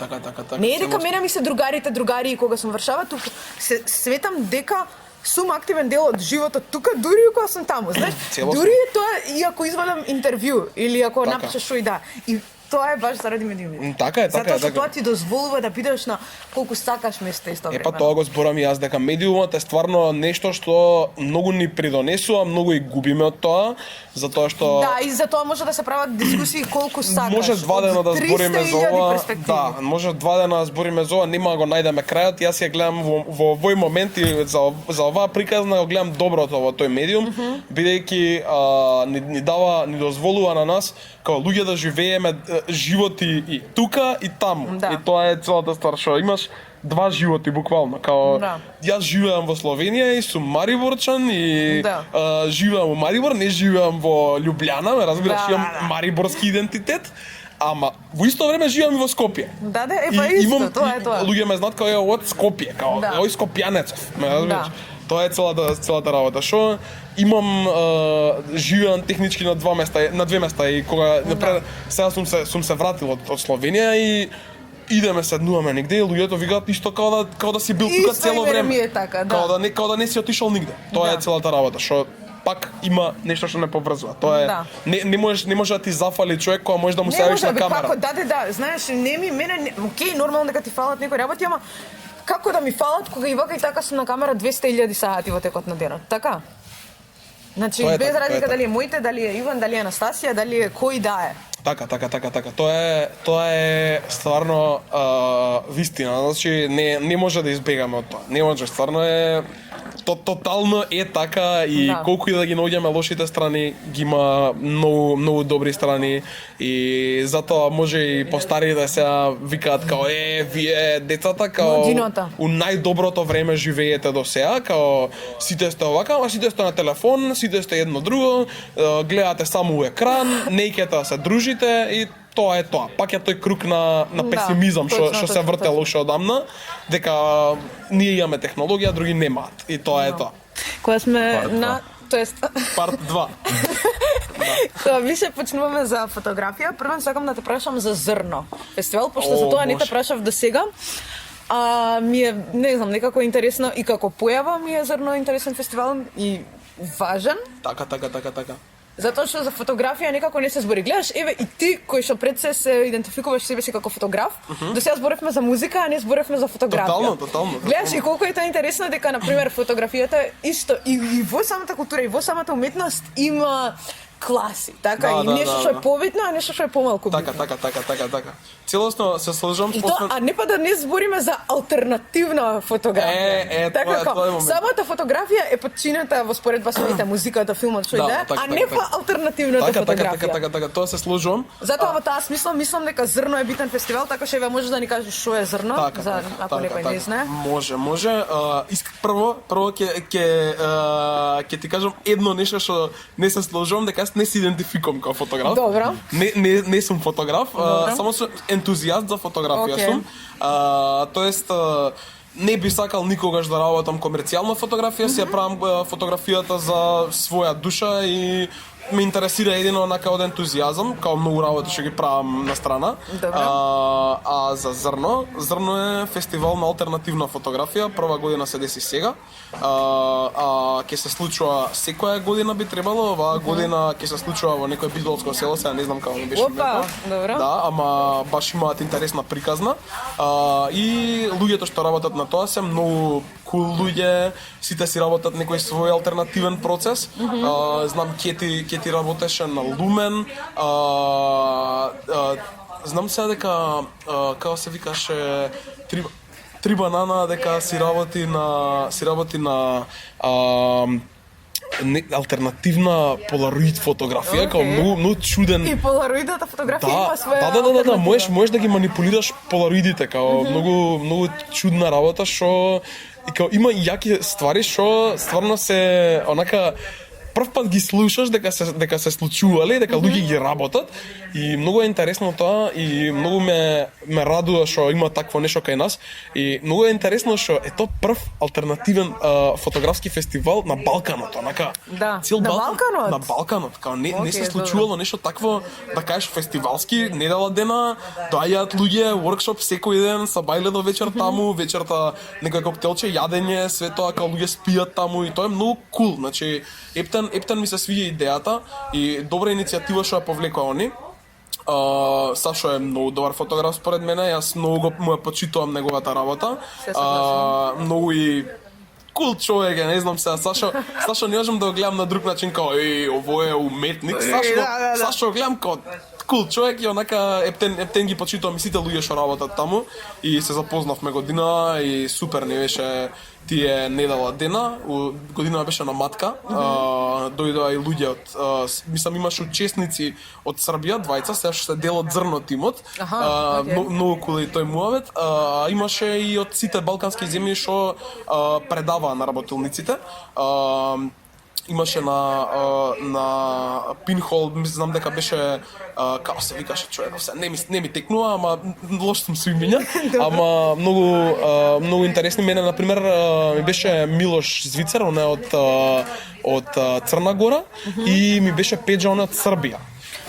Не е дека целосно. мене ми се другари и кога сум Варшава, туку се светам дека сум активен дел од животот тука, дури и кога сум таму, знаеш? Целосно. Дури и тоа и ако извадам интервју или ако Така. напишеш што и да. И тоа е баш заради медиумите. Така е. Затоа што така. тоа ти дозволува да бидеш на колку сакаш место исто време. Тоа го зборам и јас дека медиумот е стварно нешто што многу ни придонесува, многу и губиме од тоа, затоа што Да, и за тоа може да се прават дискусии колку сакаш. може два дена да од збориме за 300.000 ова. перспективи. Да, може два дена да збориме за ова, нема да го најдеме крајот. Јас ја гледам во овој момент и за оваа приказна го гледам доброто во тој медиум, бидејќи ни дозволува на нас како луѓе да живееме животи и тука и таму. Да. И тоа е целата ствар што имаш два животи буквално, као Да. јас живеам во Словенија и сум Мариборчан и Да. живеам во Марибор, не живеам во Љубљана, ме разбираш, Да, имам да. мариборски идентитет, ама во исто време живеам и во Скопје. Да, па исто, тоа е тоа. Луѓе ме знаат како е од Скопје, као Да. ој Скопјанецов, ме разбираш. Да. Тоа е целата работа. Што имам живеам технички на две места и кога напред сега сум се вратил од Словенија и идеме седнуваме негде и луѓето викаат исто као да си бил тука Исто цело и мене време. ми е така, да. Као да не си отишол нигде. Тоа Да. е целата работа, што пак има нешто што не поврзува. Тоа е Да. не може да ти зафали човек кога можеш да му Не ставиш може на бе, камера. како, да, знаеш, окей, нормално дека ти фалат некои работи, ама како да ми фалат кога и вака и така сум на камера 200.000 сати во текот на денот, така? Значи Тоа е без така, тоа е разлика така. дали е моите, дали е Иван, дали е Анастасија, дали е кој да е. Така. Тоа е стварно вистина. Значи не може да избегаме од тоа. Не може, стварно е тотално е така и Да. колку и да ги наоѓаме лошите страни, ги има многу добри страни и затоа може и постарите сега викаат као вие децата као Младината. у најдоброто време живеете до сега, као сите сте овака, а сите сте на телефон, сите сте едно друго, гледате само у екран, неќете да се дружите и тоа е тоа. Пак е тој круг на песимизам што точно, се точно, вртело уште одамна, дека ние имаме технологија, други немаат. И тоа е тоа. Кога сме на, тоест Парт 2. кога више почнуваме за фотографија, прво сакам да те прашам за Зрно фестивал, пошто за О, тоа не те Боже. прашав до сега. Ми е, не знам, некако интересно и како појава ми е Зрно интересен фестивал и важен. Така. Затоа што за фотографија некако не се збори. Гледаш, еве и ти кој што пред се идентификуваш себе си како фотограф, до сега зборевме за музика, а не зборевме за фотографија. Тотално. Гледаш и колку е тоа интересно дека на пример фотографијата исто и во самата култура и во самата уметност има класи, така Да, и да, нешто да, што е да. побитно, а нешто што е помалку битно. Така. Целосно се слажам И тоа, а не па да не збориме за алтернативна фотографија. тоа е како, момент. самата фотографија е подчинета во споредба со ете музиката, филмот, што и да е, а не па алтернативната фотографија. Така, тоа се служувам. Затоа во таа смисла мислам дека Зрно е битен фестивал, така што еве можеш да ни кажеш што е Зрно, за ако некој не знае. Може. Прво ќе ти кажам едно нешто што не се сложувам, дека јас не се идентификувам како фотограф. Добро. Не сум фотограф, само сум ентузијаст за фотографија Океј. сум. Тоест не би сакал никогаш да работам комерцијална фотографија, си ја правам фотографијата за своја душа и ме интересира едино онака од ентузијазам, као многу работи што ги правам на страна. Добро. А за Зрно е фестивал на алтернативна фотографија, прва година се деси сега. Ќе се случува секоја година би требало, оваа година ќе се случува во некој бидолско село, сега не знам како ми беше Опа, името. добро. Да, ама баш имаат интересна приказна. И луѓето што работат на тоа се многу кул луѓе, сите си работат некој свој алтернативен процес. Знам ќе ти работеше на Лумен. Знам сега дека како се викаше Три банана дека си работи на алтернативна полароид фотографија, како многу чуден. И полароидната фотографија има своја Да, алтернатива. можеш да ги манипулираш полароидите, као многу чудна работа што и као има јаки ствари што стварно се онака прв пат ги слушаш дека се случувале, дека луѓе ги работат и многу е интересно тоа и многу ме радува што има такво нешто кај нас и многу е интересно што е тоа прв алтернативен фотографски фестивал на Балканот, онака. Да, Цел на Балкан, Балканот? на Балканот, као не се Океј, случувало нешто такво, да кажеш фестивалски, недела дена, доаѓаат луѓе, воркшоп секој ден, са бајле до вечер таму, вечерта некој коктелче, јадење, све тоа, као луѓе спијат таму и тоа е многу кул, значи Ептен ми се свиѓа идејата и добра иницијатива што ја повлекоа они. Сашо е многу добар фотограф според мене, јас многу му ја почитувам неговата работа. Се согласувам. Многу и кул човек е, не знам сега, Сашо не можам да го гледам на друг начин као ово е уметник. Да. Сашо го гледам као кул човек и онака ептен ги почитувам и сите луѓе што работат таму и се запознавме година и супер не беше тие недела дена, година беше на матка, дојдоа и луѓе од, мислам имаше учесници од Србија, двајца, сега што се дел од Зрно тимот, окей. многу кул и тој муавет, имаше и од сите балкански земји што предаваа на работилниците, имаше на Пинхол, знам дека беше како се викаше човеков, не ми текнува, ама лош сум со имиња, ама многу интересни мене на пример ми беше Милош Звицер, он е од Црна Гора и ми беше Пеџа, он е од Србија.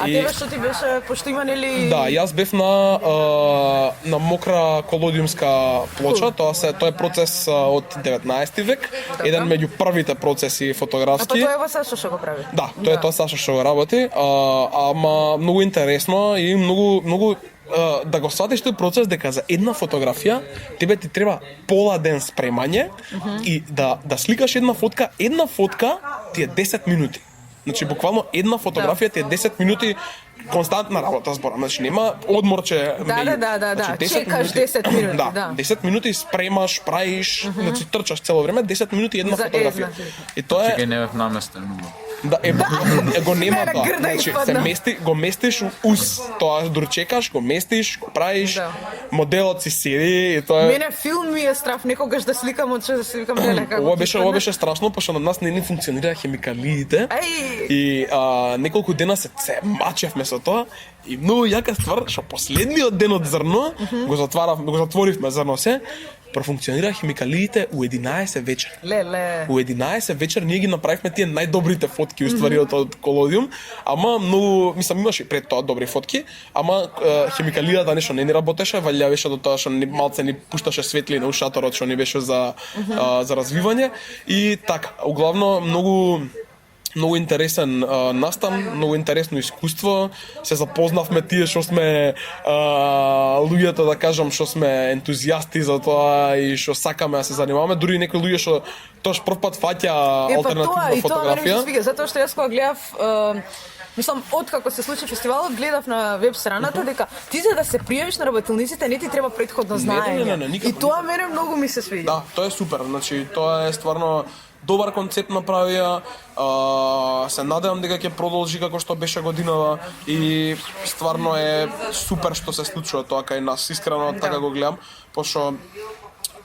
А тебе што ти беше, пошто има нели... Да, јас бев на мокра колодиумска плоча, тоа е процес од 19 век, еден меѓу првите процеси А па фотографски. тоа е во Сашо што го прави. Да, тоа е тоа Сашо што го работи, ама многу интересно и многу да го сватиш тој процес дека за една фотографија тебе ти треба пола ден спремање и да сликаш една фотка ти е 10 минути. Значи буквално една фотографија ти е 10 минути константна работа зборам. Значи нема одморче меѓу. Да. Чекаш 10 минути, да. 10 минути спремаш, правиш, значи трчаш цело време, 10 минути една За фотографија. една. И тоа Чекај, е не бев наместен. да го нема Не, на тоа. грда Значи испадна. го местиш ус, тоа дорчекаш, го местиш, го правиш. Да. Моделот си седи и тоа е Мене филм ми е страф некогаш да сликам од да сликам леле како. ова беше страшно, пошто на нас не функционира хемикалиите. Ај. И неколку дена се мачевме со тоа и многу јака ствар, што последниот ден од зрно го затворивме зрно се, профункционира хемикалиите у 11 вечер. Леле. У 11 вечер ние ги направивме тие најдобрите фотки уствари од колодиум, ама многу, мислам имаше и пред тоа добри фотки, ама хемикалијата нешто не ни работеше, валја беше до тоа што малце ни пушташе светлина у шаторот што ни беше за развивање и така, углавно многу интересен настан, многу интересно искуство. Се запознавме тие што сме луѓето да кажам што сме ентузијасти за тоа и што сакаме да се занимаваме, дури и некои луѓе што тоаш прв пат фаќа алтернативна и тоа мене ми се фотографија. свига, затоа што јас кога гледав мислам, откако се случи фестивалот, гледав на веб страната дека ти за да се пријавиш на работилниците не ти треба претходно знаење. не, никако, И тоа мене многу ми се свиѓа. Да, тоа е супер. Значи тоа е стварно добар концепт направија. Се надевам дека ќе продолжи како што беше годинава и стварно е супер што се случува тоа кај нас. Искрено така го гледам, пошто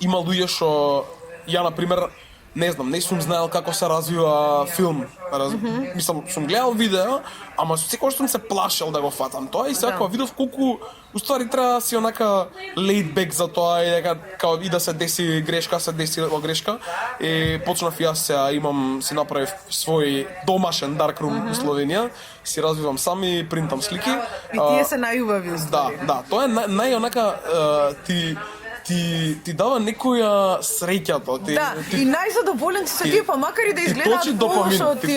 има луѓе што ја на пример не знам, не сум знаел како се развива филм. Мислам, сум гледал видео, ама секогаш сум се плашел да го фатам тоа и сега кога видов колку уствари треба да си онака laid back за тоа и дека као и да се деси грешка, се деси грешка и почнав јас сега си направив свој домашен darkroom у Словенија, си развивам сам и принтам слики. И тие се најубави. Да, тоа е нај онака ти дава некоја среќато. Да, и најзадоволен си се тие, па макар и да изгледаат Ти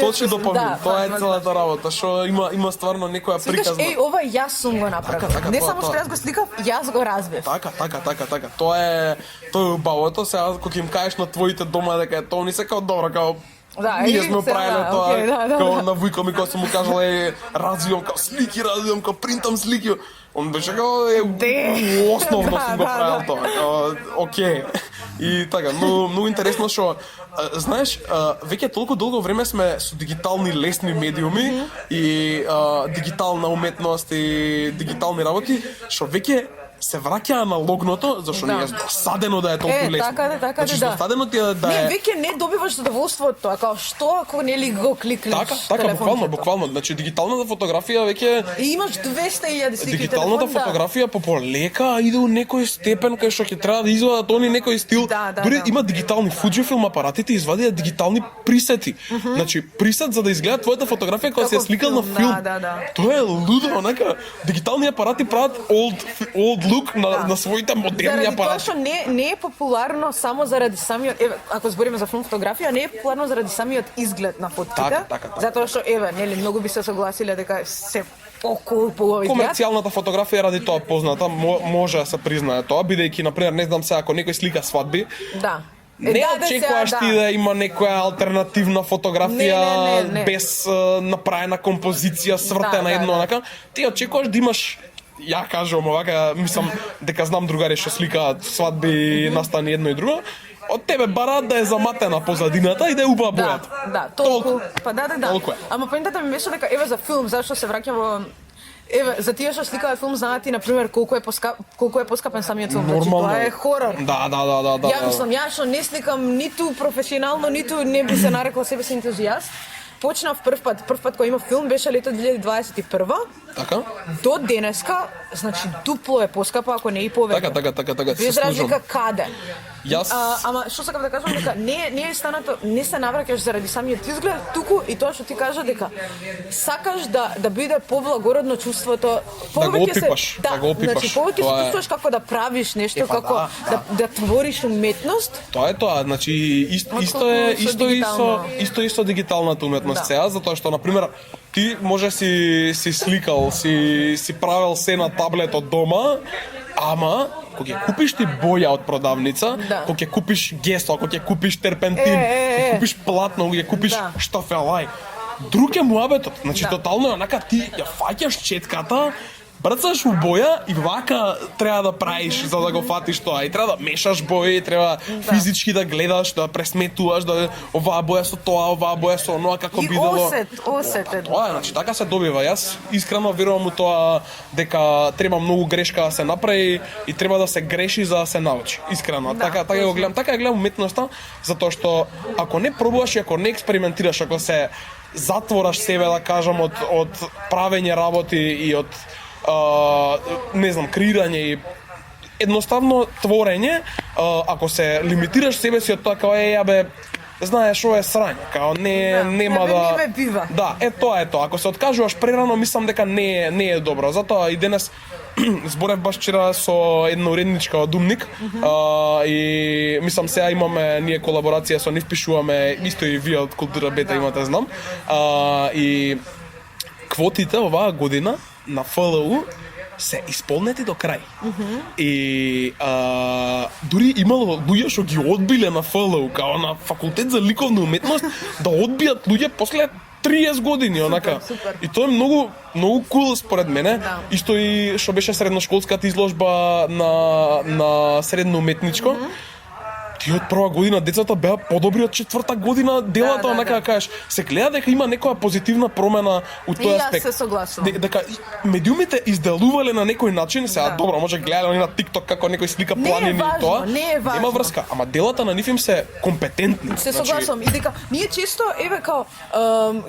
точи лошо, допамин, Да, тоа е целата работа, што има стварно некоја Викаш, приказна. ова јас сум го направил. Така, Не тоа, само што тоа. јас го сликав, јас го развив. Така. Тоа е убавото. Сега кога им кажеш на твоите дома дека е тоа, ни се као добро, као Да, ние и сме сега, правиле тоа, окей, да. као на вујко ми кога сум му кажал развивам као слики, као принтам слики. Он беше као основно сум го правил тоа. Океј. И така, многу интересно што знаеш, веќе толку долго време сме со дигитални лесни медиуми и дигитална уметност и дигитални работи, што веќе се враќа аналогното, зашто ни е досадено да е толку лесно. Така, Значи, да. досадено ти е да Не, е... веќе не добиваш задоволство од тоа, као што ако нели го кликнеш Така, буквално. Значи, дигиталната фотографија веќе... И имаш 200.000 слики Дигиталната телефон, фотографија полека иде у некој степен кај што ќе треба да извадат они некој стил. Да. Дури има дигитални Fujifilm апаратите извадија дигитални присети. Значи присет за да изгледа твојата фотографија кога се е сликал на филм. Да. Тоа е лудо, онака. Дигитални апарати прават old look на своите модерни Заради тоа апарати. што не е популарно само заради самиот, ако збориме за филм фотографија, не е популарно заради самиот изглед на фотките. Така. Затоа што нели многу би се согласиле дека се по изглед. Комерцијалната фотографија ради тоа позната, може да се признае тоа, бидејќи на пример не знам сега ако некој слика свадби, Да. не очекуваш ти да има некоја алтернативна фотографија Не. без направена композиција, свртена Да. едно онака. Ти очекуваш да имаш ја кажувам овака, мислам дека знам другари што сликаат свадби, настани едно и друго. Од тебе бараат да е заматена позадината и да е убава бојата. Да, толку. Па да. Толку е. Ама поентата ми беше дека за филм, зашто се враќам во за тие што сликаат филм знаат и на пример колку е поскапен самиот филм. Значи Нормално. тоа е хорор. Да. Ја мислам, јас што не сликам ниту професионално, ниту не би се нарекла себе си ентузијаст. Почнав прв пат кога има филм беше лето 2021. Така? До денеска, значи дупло е поскапа, ако не и повеќе. Така. Без се разлика каде. Јас Ама што сакам да кажам дека не е станато, не се навраќаш заради самиот изглед, туку и тоа што ти кажа дека сакаш да биде поблагородно чувството, опипаш, да го опипаш. Значи повеќе се Тоа е. чувствуваш како да правиш нешто, Па како да твориш уметност. Тоа е тоа, значи исто е со дигиталната уметност сега, затоа што на пример ти може си сликал, си правел се на таблет од дома, ама кога ќе купиш ти боја од продавница, Да. кога ќе купиш гесо, кога ќе купиш терпентин, кога ќе купиш платно, кога ќе купиш Да. штафелај. Друг е муабетот. Значи Да. тотално е онака ти ја фаќаш четката, брцаш у боја и вака треба да правиш за да го фатиш тоа. И треба да мешаш бои, треба физички да гледаш, да пресметуваш, да оваа боја со тоа, оваа боја со оноа како И бидело. осет е. Тоа е, значи така се добива. Јас искрено верувам у тоа дека треба многу грешка да се направи и треба да се греши за да се научи. Искрено. Да, Така го гледам, така ја гледам уметноста, затоа што ако не пробуваш и ако не експериментираш, ако се затвораш себе да кажам од правење работи и од не знам, креирање и едноставно творење, ако се лимитираш себе си од тоа како ја бе, знаеш, ова е срање, као нема бе, да не ме бива. Да, тоа е тоа. Ако се откажуваш прерано, мислам дека не е добро. Затоа и денес зборев баш вчера со една уредничка од Думник, и мислам сега имаме ние колаборација со нив, пишуваме исто и вие од Култура Бета имате, знам. И квотите оваа година на ФЛУ се исполнети до крај. И дури имало луѓе што ги одбиле на ФЛУ, као на факултет за ликовна уметност, да одбијат луѓе после 30 години, онака. супер. И тоа е многу кул според мене. Да. Исто и што беше средношколската изложба на средно уметничко. Ти од прва година децата беа подобри од четврта година делата, Да, да, онака да. да кажеш. Се гледа дека има некоја позитивна промена у И тој јас аспект. се согласувам. Дека медиумите изделувале на некој начин, сега Да. добро, може гледале на TikTok како некој слика Не е планини и важно, тоа. не е важно. Нема врска, ама делата на нив им се компетентни. Се согласувам и дека ние често као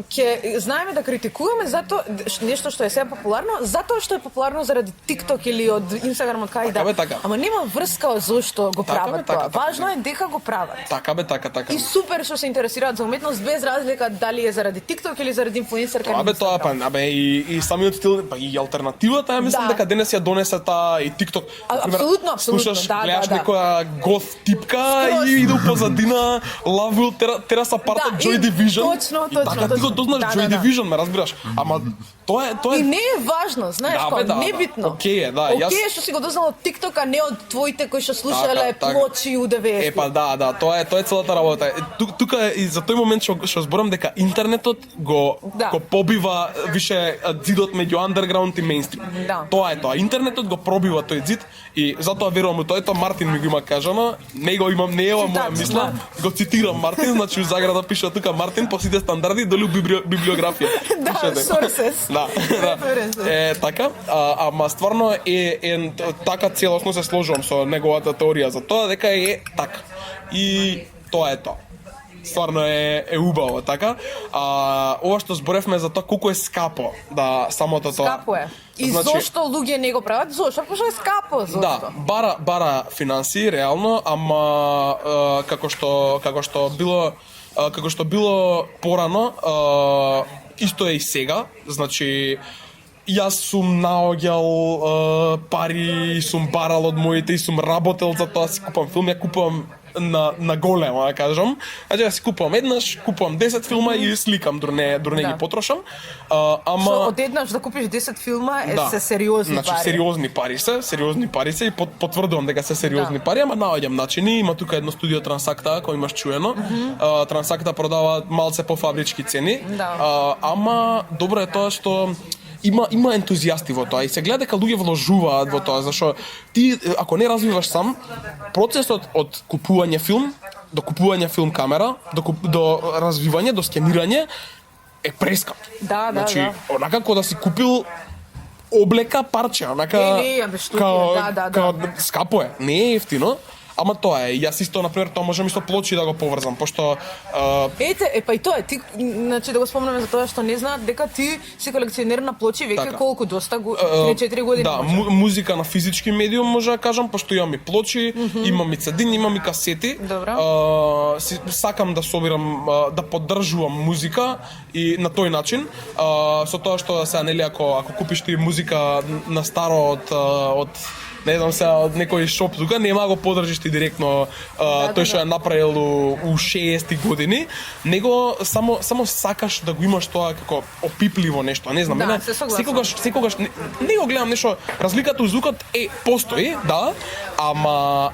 ќе знаеме да критикуваме затоа нешто што е сега популарно, затоа што е популарно заради TikTok или од Instagram од кај Така бе, да. така. Ама нема врска зошто го Така бе, прават така, тоа. така. Важно е дека го прават. Така бе, така. И супер што се интересираат за уметност без разлика дали е заради TikTok или заради инфлуенсерка. Абе тоа и самиот стил, па и алтернативата, ја мислам Да. дека денес ја донесе таа и TikTok. Например, Апсолутно, слушаш, да, гледаш да. некоја гоth типка Скроз. и иде позадина Love Will Tear Us Apart Да, од Joy и Division. точно, И така ти го точно. дознаш Да, Joy да, да. Division, ме разбираш. Ама тоа е И не е важно, знаеш, Да, како бе, да, небитно. да. Окей е, да, Окей јас- е што си го дознал од TikTok, а не од твоите кои што слушале Така. плочи у 90. Па да, тоа е целата работа. Тука е и за тој момент што зборам дека интернетот го Да. побива више зидот меѓу underground и мејнстрим. Да. Тоа е тоа. Интернетот го пробива тој зид и затоа верувам у тоа. Мартин ми го има кажано, не го имам, не е ова моја Цитат, мисла. Го цитирам Мартин, значи у заграда пише тука Мартин по сите стандарди долу библиографија. Да, Пишете. sources. Да. References. Така, ама стварно е така целосно се сложувам со неговата теорија за тоа дека е така. И тоа е тоа. Стварно е убаво, така. Ова што зборевме за тоа колку е скапо да самото тоа. Скапо е. И Значи, зошто луѓе не го прават? Зошто? Пошто е скапо, зошто? Да, бара финансии реално, ама како што било порано, исто е и сега, значи јас сум наоѓал пари, сум барал од моите и сум работел за тоа, си купам филм, ја купувам на големо, да кажам. Значи ја си купувам еднаш, купувам 10 филма и сликам, дур не Да. ги потрошам. Што Ама одеднаш да купиш 10 филма се сериозни значи, пари. сериозни пари се и потврдувам дека се сериозни Да. пари, ама наоѓам начини. Има тука едно студио Трансакта, кој имаш чуено. Трансакта продава малце по фабрички цени. Да. Ама добро е тоа што има ентузијасти во тоа и се гледа дека луѓе вложуваат во тоа, зашто ти ако не развиваш сам процесот од купување филм до купување филм камера, до развивање, до скенирање е прескап. Да, Значи, да. онака како да си купил облека парче, онака Не, бе, што ти е, да. скапо е, не е ефтино. Ама тоа е, јас исто, например, тоа можам и со плочи да го поврзам, пошто Ете, па и тоа е, ти, значи да го спомнеме за тоа што не знаат, дека ти си колекционер на плочи веќе Така. колку доста 3-4 години. да, може. музика на физички медиум може да кажам, пошто имам и плочи, имам и цедини, имам и касети. Добро. Сакам да собирам, да поддржувам музика и на тој начин. Со тоа што сега нели ако купиш ти музика на старо од не знам сега од некој шоп тука, нема го подржиш ти директно тој што е направил у 60-ти години, него само сакаш да го имаш тоа како опипливо нешто, не знам, Да, мене се согласам. секогаш не го гледам нешто, разликата у звукот постои, да, ама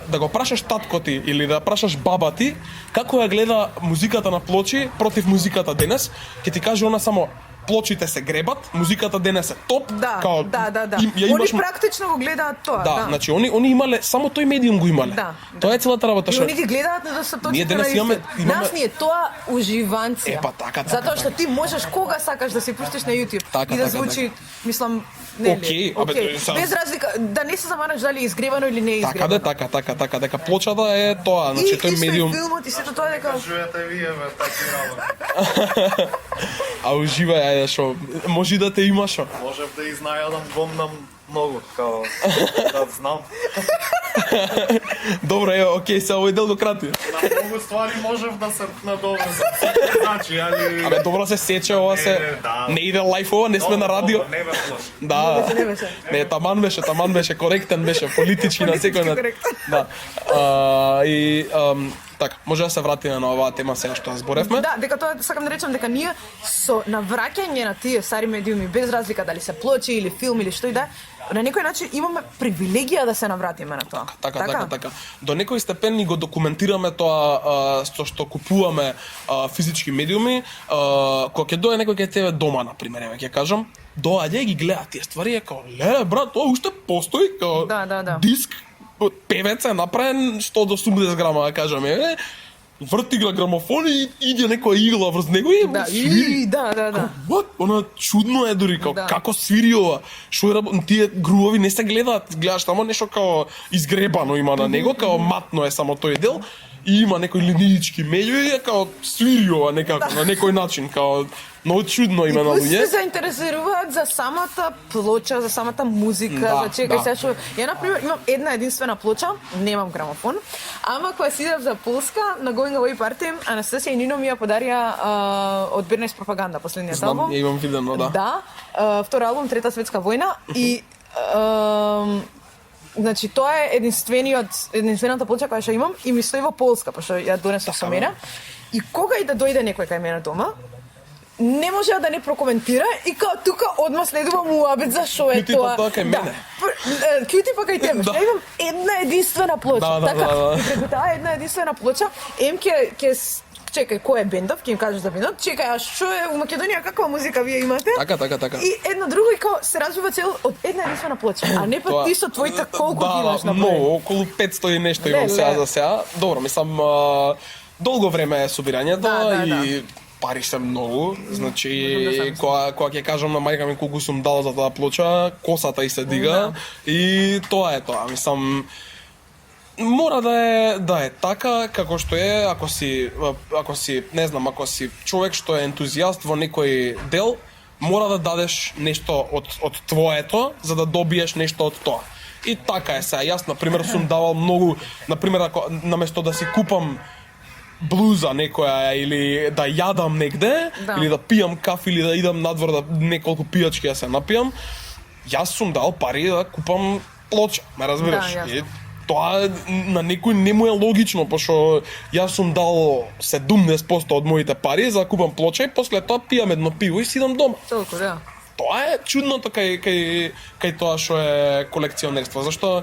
да го прашаш татко ти или да прашаш баба ти како ја гледа музиката на плочи против музиката денес, ќе ти каже она само плочите се гребат, музиката денес е топ, Да, као да. ја Они имаш практично го гледаат тоа, да, значи они имале само тој медиум го имале. Да, Тоа е целата работа И што они ги гледаат да се точно Ние денес имаме- Нас ни е тоа уживанција. Епа, така. Затоа што ти можеш кога сакаш да си пуштиш на YouTube Така, и да така, звучи, мислам, нели? Окей, абе, сам- Без разлика, да не се замараш дали е изгревано или не е така изгревано. така, дека плочата е тоа, значи тој исто медиум. и филмот и сето тоа дека Кажувате вие, бе, таки работа. А уживај, ајде што може да те има шо. Можев да изнајадам гомнам многу, као да знам. Добро, е, окей, се овој дел го крати. На многу ствари можев да се надоврзам. Значи, али... Абе, добро се сече, ова се да. не иде лайф ова, не сме на радио. Не бе лош. Да. не беше. Не, таман беше, коректен беше, политички на секој на. коректен. Да. Така, може да се вратиме на оваа тема сега што зборевме. Да, дека тоа сакам да речам дека ние со навраќање на тие стари медиуми без разлика дали се плочи или филм или што и да, на некој начин имаме привилегија да се навратиме на тоа. Така. До некој степен ни го документираме тоа што купуваме физички медиуми, кога ќе дое некој кај тебе дома на пример, еве ќе кажам, доаѓа и ги гледа тие ствари, е као, леле брат, тоа уште постои, као Да. диск од певец е направен 100 до 80 грама, да кажеме, врти го грамофон и иде некоја игла врз него и Да, свири. да. What? Она чудно е дури, као, Да. како свири ова? Шо е тие груови не се гледаат, гледаш тамо нешто као изгребано има на него, као матно е само тој дел. И има некои линиички меѓу и е као свири ова некако, на некој начин, као многу чудно има на Плюс се луѓе. заинтересираат за самата плоча, за самата музика, Да, за чека да. се што ја например имам една единствена плоча, немам грамофон, ама кога си идев за Полска на Going Away Party, Анастасија и Нино ми ја подарија од Бернес пропаганда последниот Знам, албум. ја имам видено, да. Да, втори албум Трета светска војна и значи тоа е единствената плоча која што имам и ми стои во Полска, пошто ја донесов со мене. И кога и да дојде некој кај мене дома, не може да не прокоментира и као тука одма следува муабет за шо е Кјути тоа. па тоа кај мене. Кјути па кај тебе. Да. Ја имам една единствена плоча, Да, така. да. И преку таа една единствена плоча, ќе чекај кој е бендов, ќе им кажеш за бендот, чекај, а што е у Македонија, каква музика вие имате? Така. И едно друго и као се развива цел од една единствена плоча, а не па ти со твоите колку ги имаш Да, направени. многу, околу 500 и нешто имам Леле. сега за сега. Добро, мислам, долго време е собирањето Да. и пари се многу, значи Можам да кога ќе кажам на мајка ми колку сум дал за таа плоча, косата и се дига и тоа е тоа. Мислам, мора да е така како што е, ако си не знам, ако си човек што е ентузијаст во некој дел, мора да дадеш нешто од твоето за да добиеш нешто од тоа. И така е сега. Јас на пример сум давал многу, на пример ако наместо да си купам блуза некоја или да јадам негде, Да. или да пијам кафе или да идам надвор да неколку пијачки да се напијам, јас сум дал пари да купам плоча, ме разбираш? Да, јасно. И тоа на некој не му е логично, пошто јас сум дал 70% од моите пари за да купам плоча и после тоа пијам едно пиво и си идам дома. Толку, да. Тоа е чудното кај тоа што е колекционерство, зашто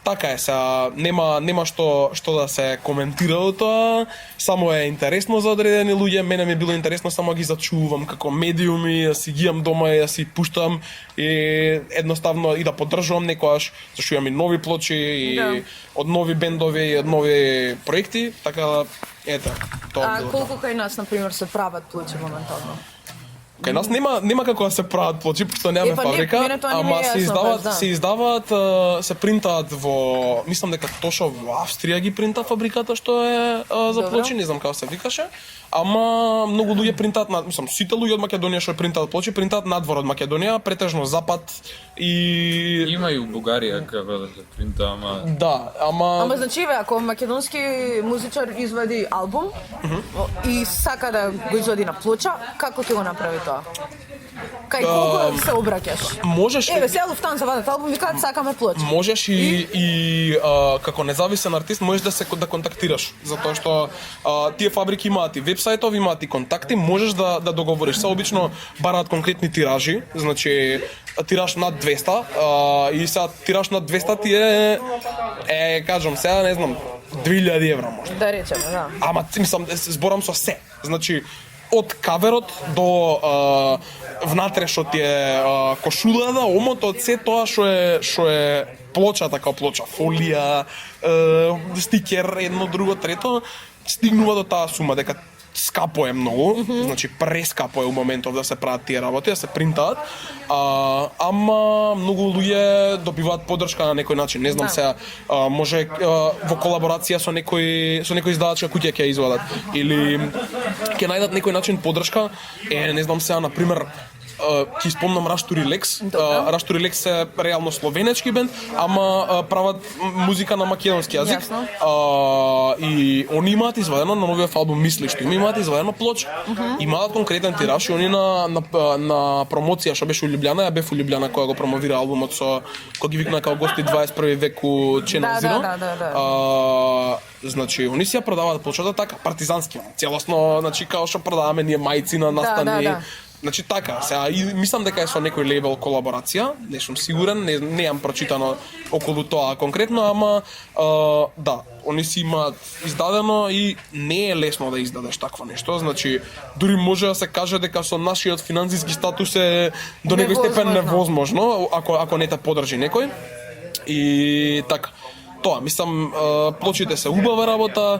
така е сега, нема што да се коментира од тоа, само е интересно за одредени луѓе, мене ми било интересно само да ги зачувам како медиуми, да си ги имам дома и да си пуштам и едноставно и да поддржувам некојаш, зашто имам и нови плочи и Да. од нови бендови и од нови проекти, така да ете, тоа А било. колку кај нас на пример се прават плочи моментално? Кај нас нема како да се прават плочи, пошто немаме Епа, не, фабрика, мене тоа не ми ама е се јасно, издаваат, баш, да. се издаваат, се принтаат во, мислам дека точно во Австрија ги принта фабриката што е за Добро. плочи, не знам како се викаше, ама многу луѓе принтаат, мислам, сите луѓе од Македонија што принтаат плочи, принтаат надвор од Македонија, претежно запад и Има и у Бугарија како да се принта, ама да, Ама значи, бе, ако македонски музичар извади албум и сака да го извади на плоча, како ќе го направи тоа? Кај кого се обраќаш? Можеш Еве, сега Луфтанса вадат албум, викаат сакаме плоч. можеш и како независен артист можеш да контактираш, затоа што тие фабрики имаат и вебсајтови, имаат и контакти, можеш да договориш. Се обично бараат конкретни тиражи, значи тираж над 200 и сега тираж над 200 ти кажам сега не знам 2000 евра може. Да речеме, да. Ама мислам зборам со се. Значи од каверот до внатре што ти е кошулата, омотот, се тоа што е плочата како плоча, фолија, стикер, едно, друго, трето, стигнува до таа сума дека скапо е многу, значи прескапо е у моментов да се прават тие работи, да се принтаат, ама многу луѓе добиваат поддршка на некој начин, не знам сега, може во колаборација со некој издавачка куќа ќе ја извадат или ќе најдат некој начин поддршка, не знам сега, на пример, ќе спомнам Rush to Relax. Rush to Relax е реално словенечки бенд, ама прават музика на македонски јазик. И они имаат извадено на новиот албум Мисли што имаат извадено плоч. Имаат конкретен тираж и они на промоција што беше у Љубљана, ја бев у Љубљана кога го промовира албумот со кој ги викна како гости 21 век у Channel Zero. Значи, они си ја продаваат плочата така партизански, целосно, значи као што продаваме ние мајци на настани. Значи така, сега мислам дека е со некој лейбл колаборација, не сум сигурен, неам прочитано околу тоа конкретно, ама да, они си имаат издадено и не е лесно да издадеш такво нешто, значи дури може да се каже дека со нашиот финансиски статус е до некој степен невозможно ако не те поддржи некој. И така, тоа, мислам, плочите се убава работа.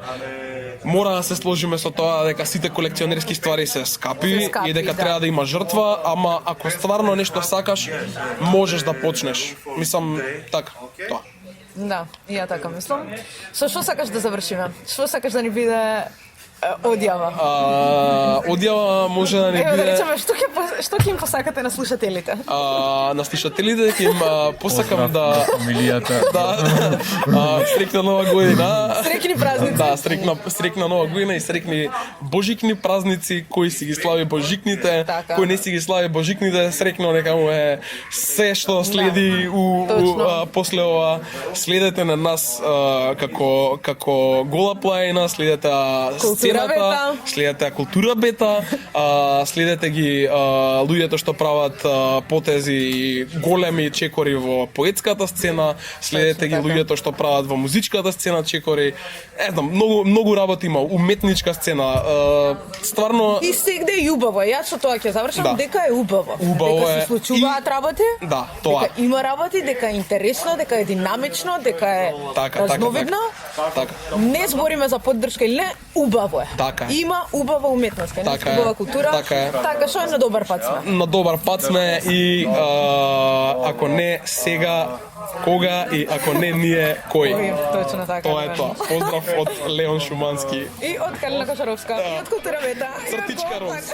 Мора да се сложиме со тоа дека сите колекционерски ствари се скапи и дека треба да има жртва, ама ако стварно нешто сакаш, можеш да почнеш. Мислам, така, тоа. Да, и ја така мислам. Со што сакаш да завршиме? Што сакаш да ни биде одјава? Одјава може да ни биде... Ево да речеме, што ќе им посакате на слушателите? На слушателите ќе им посакам да... Фамилијата. Срекна нова година. Срекни празници. Да, срекна нова година и срекни божикни празници, кои си ги слави божикните, кои не си ги слави божикните, срекно нека му е се што следи после ова. Следете на нас како Гола Плаина, следете сцената, следете Култура Бета, следете ги луѓето што прават потези и големи чекори во поетската сцена, следете ги луѓето што прават во музичката сцена чекори. Знам, многу работи има, уметничка сцена. Стварно И сегде е убаво. Јас со тоа ќе завршам дека е убаво. Убаво дека се случуваат работи. Да, тоа. Дека има работи, дека е интересно, дека е динамично, дека е разновидно. Така. Не збориме за поддршка или не, убаво е. Така. Има убава уметност, убава култура. Така што е на добар пат сме. На добар пат сме и ако не сега, кога и ако не ние, кој. Точно така. Тоа е тоа. Поздрав од Леон Шумански. И од Калина Кошаровска. И од Култура Бета. Цртичка Роз.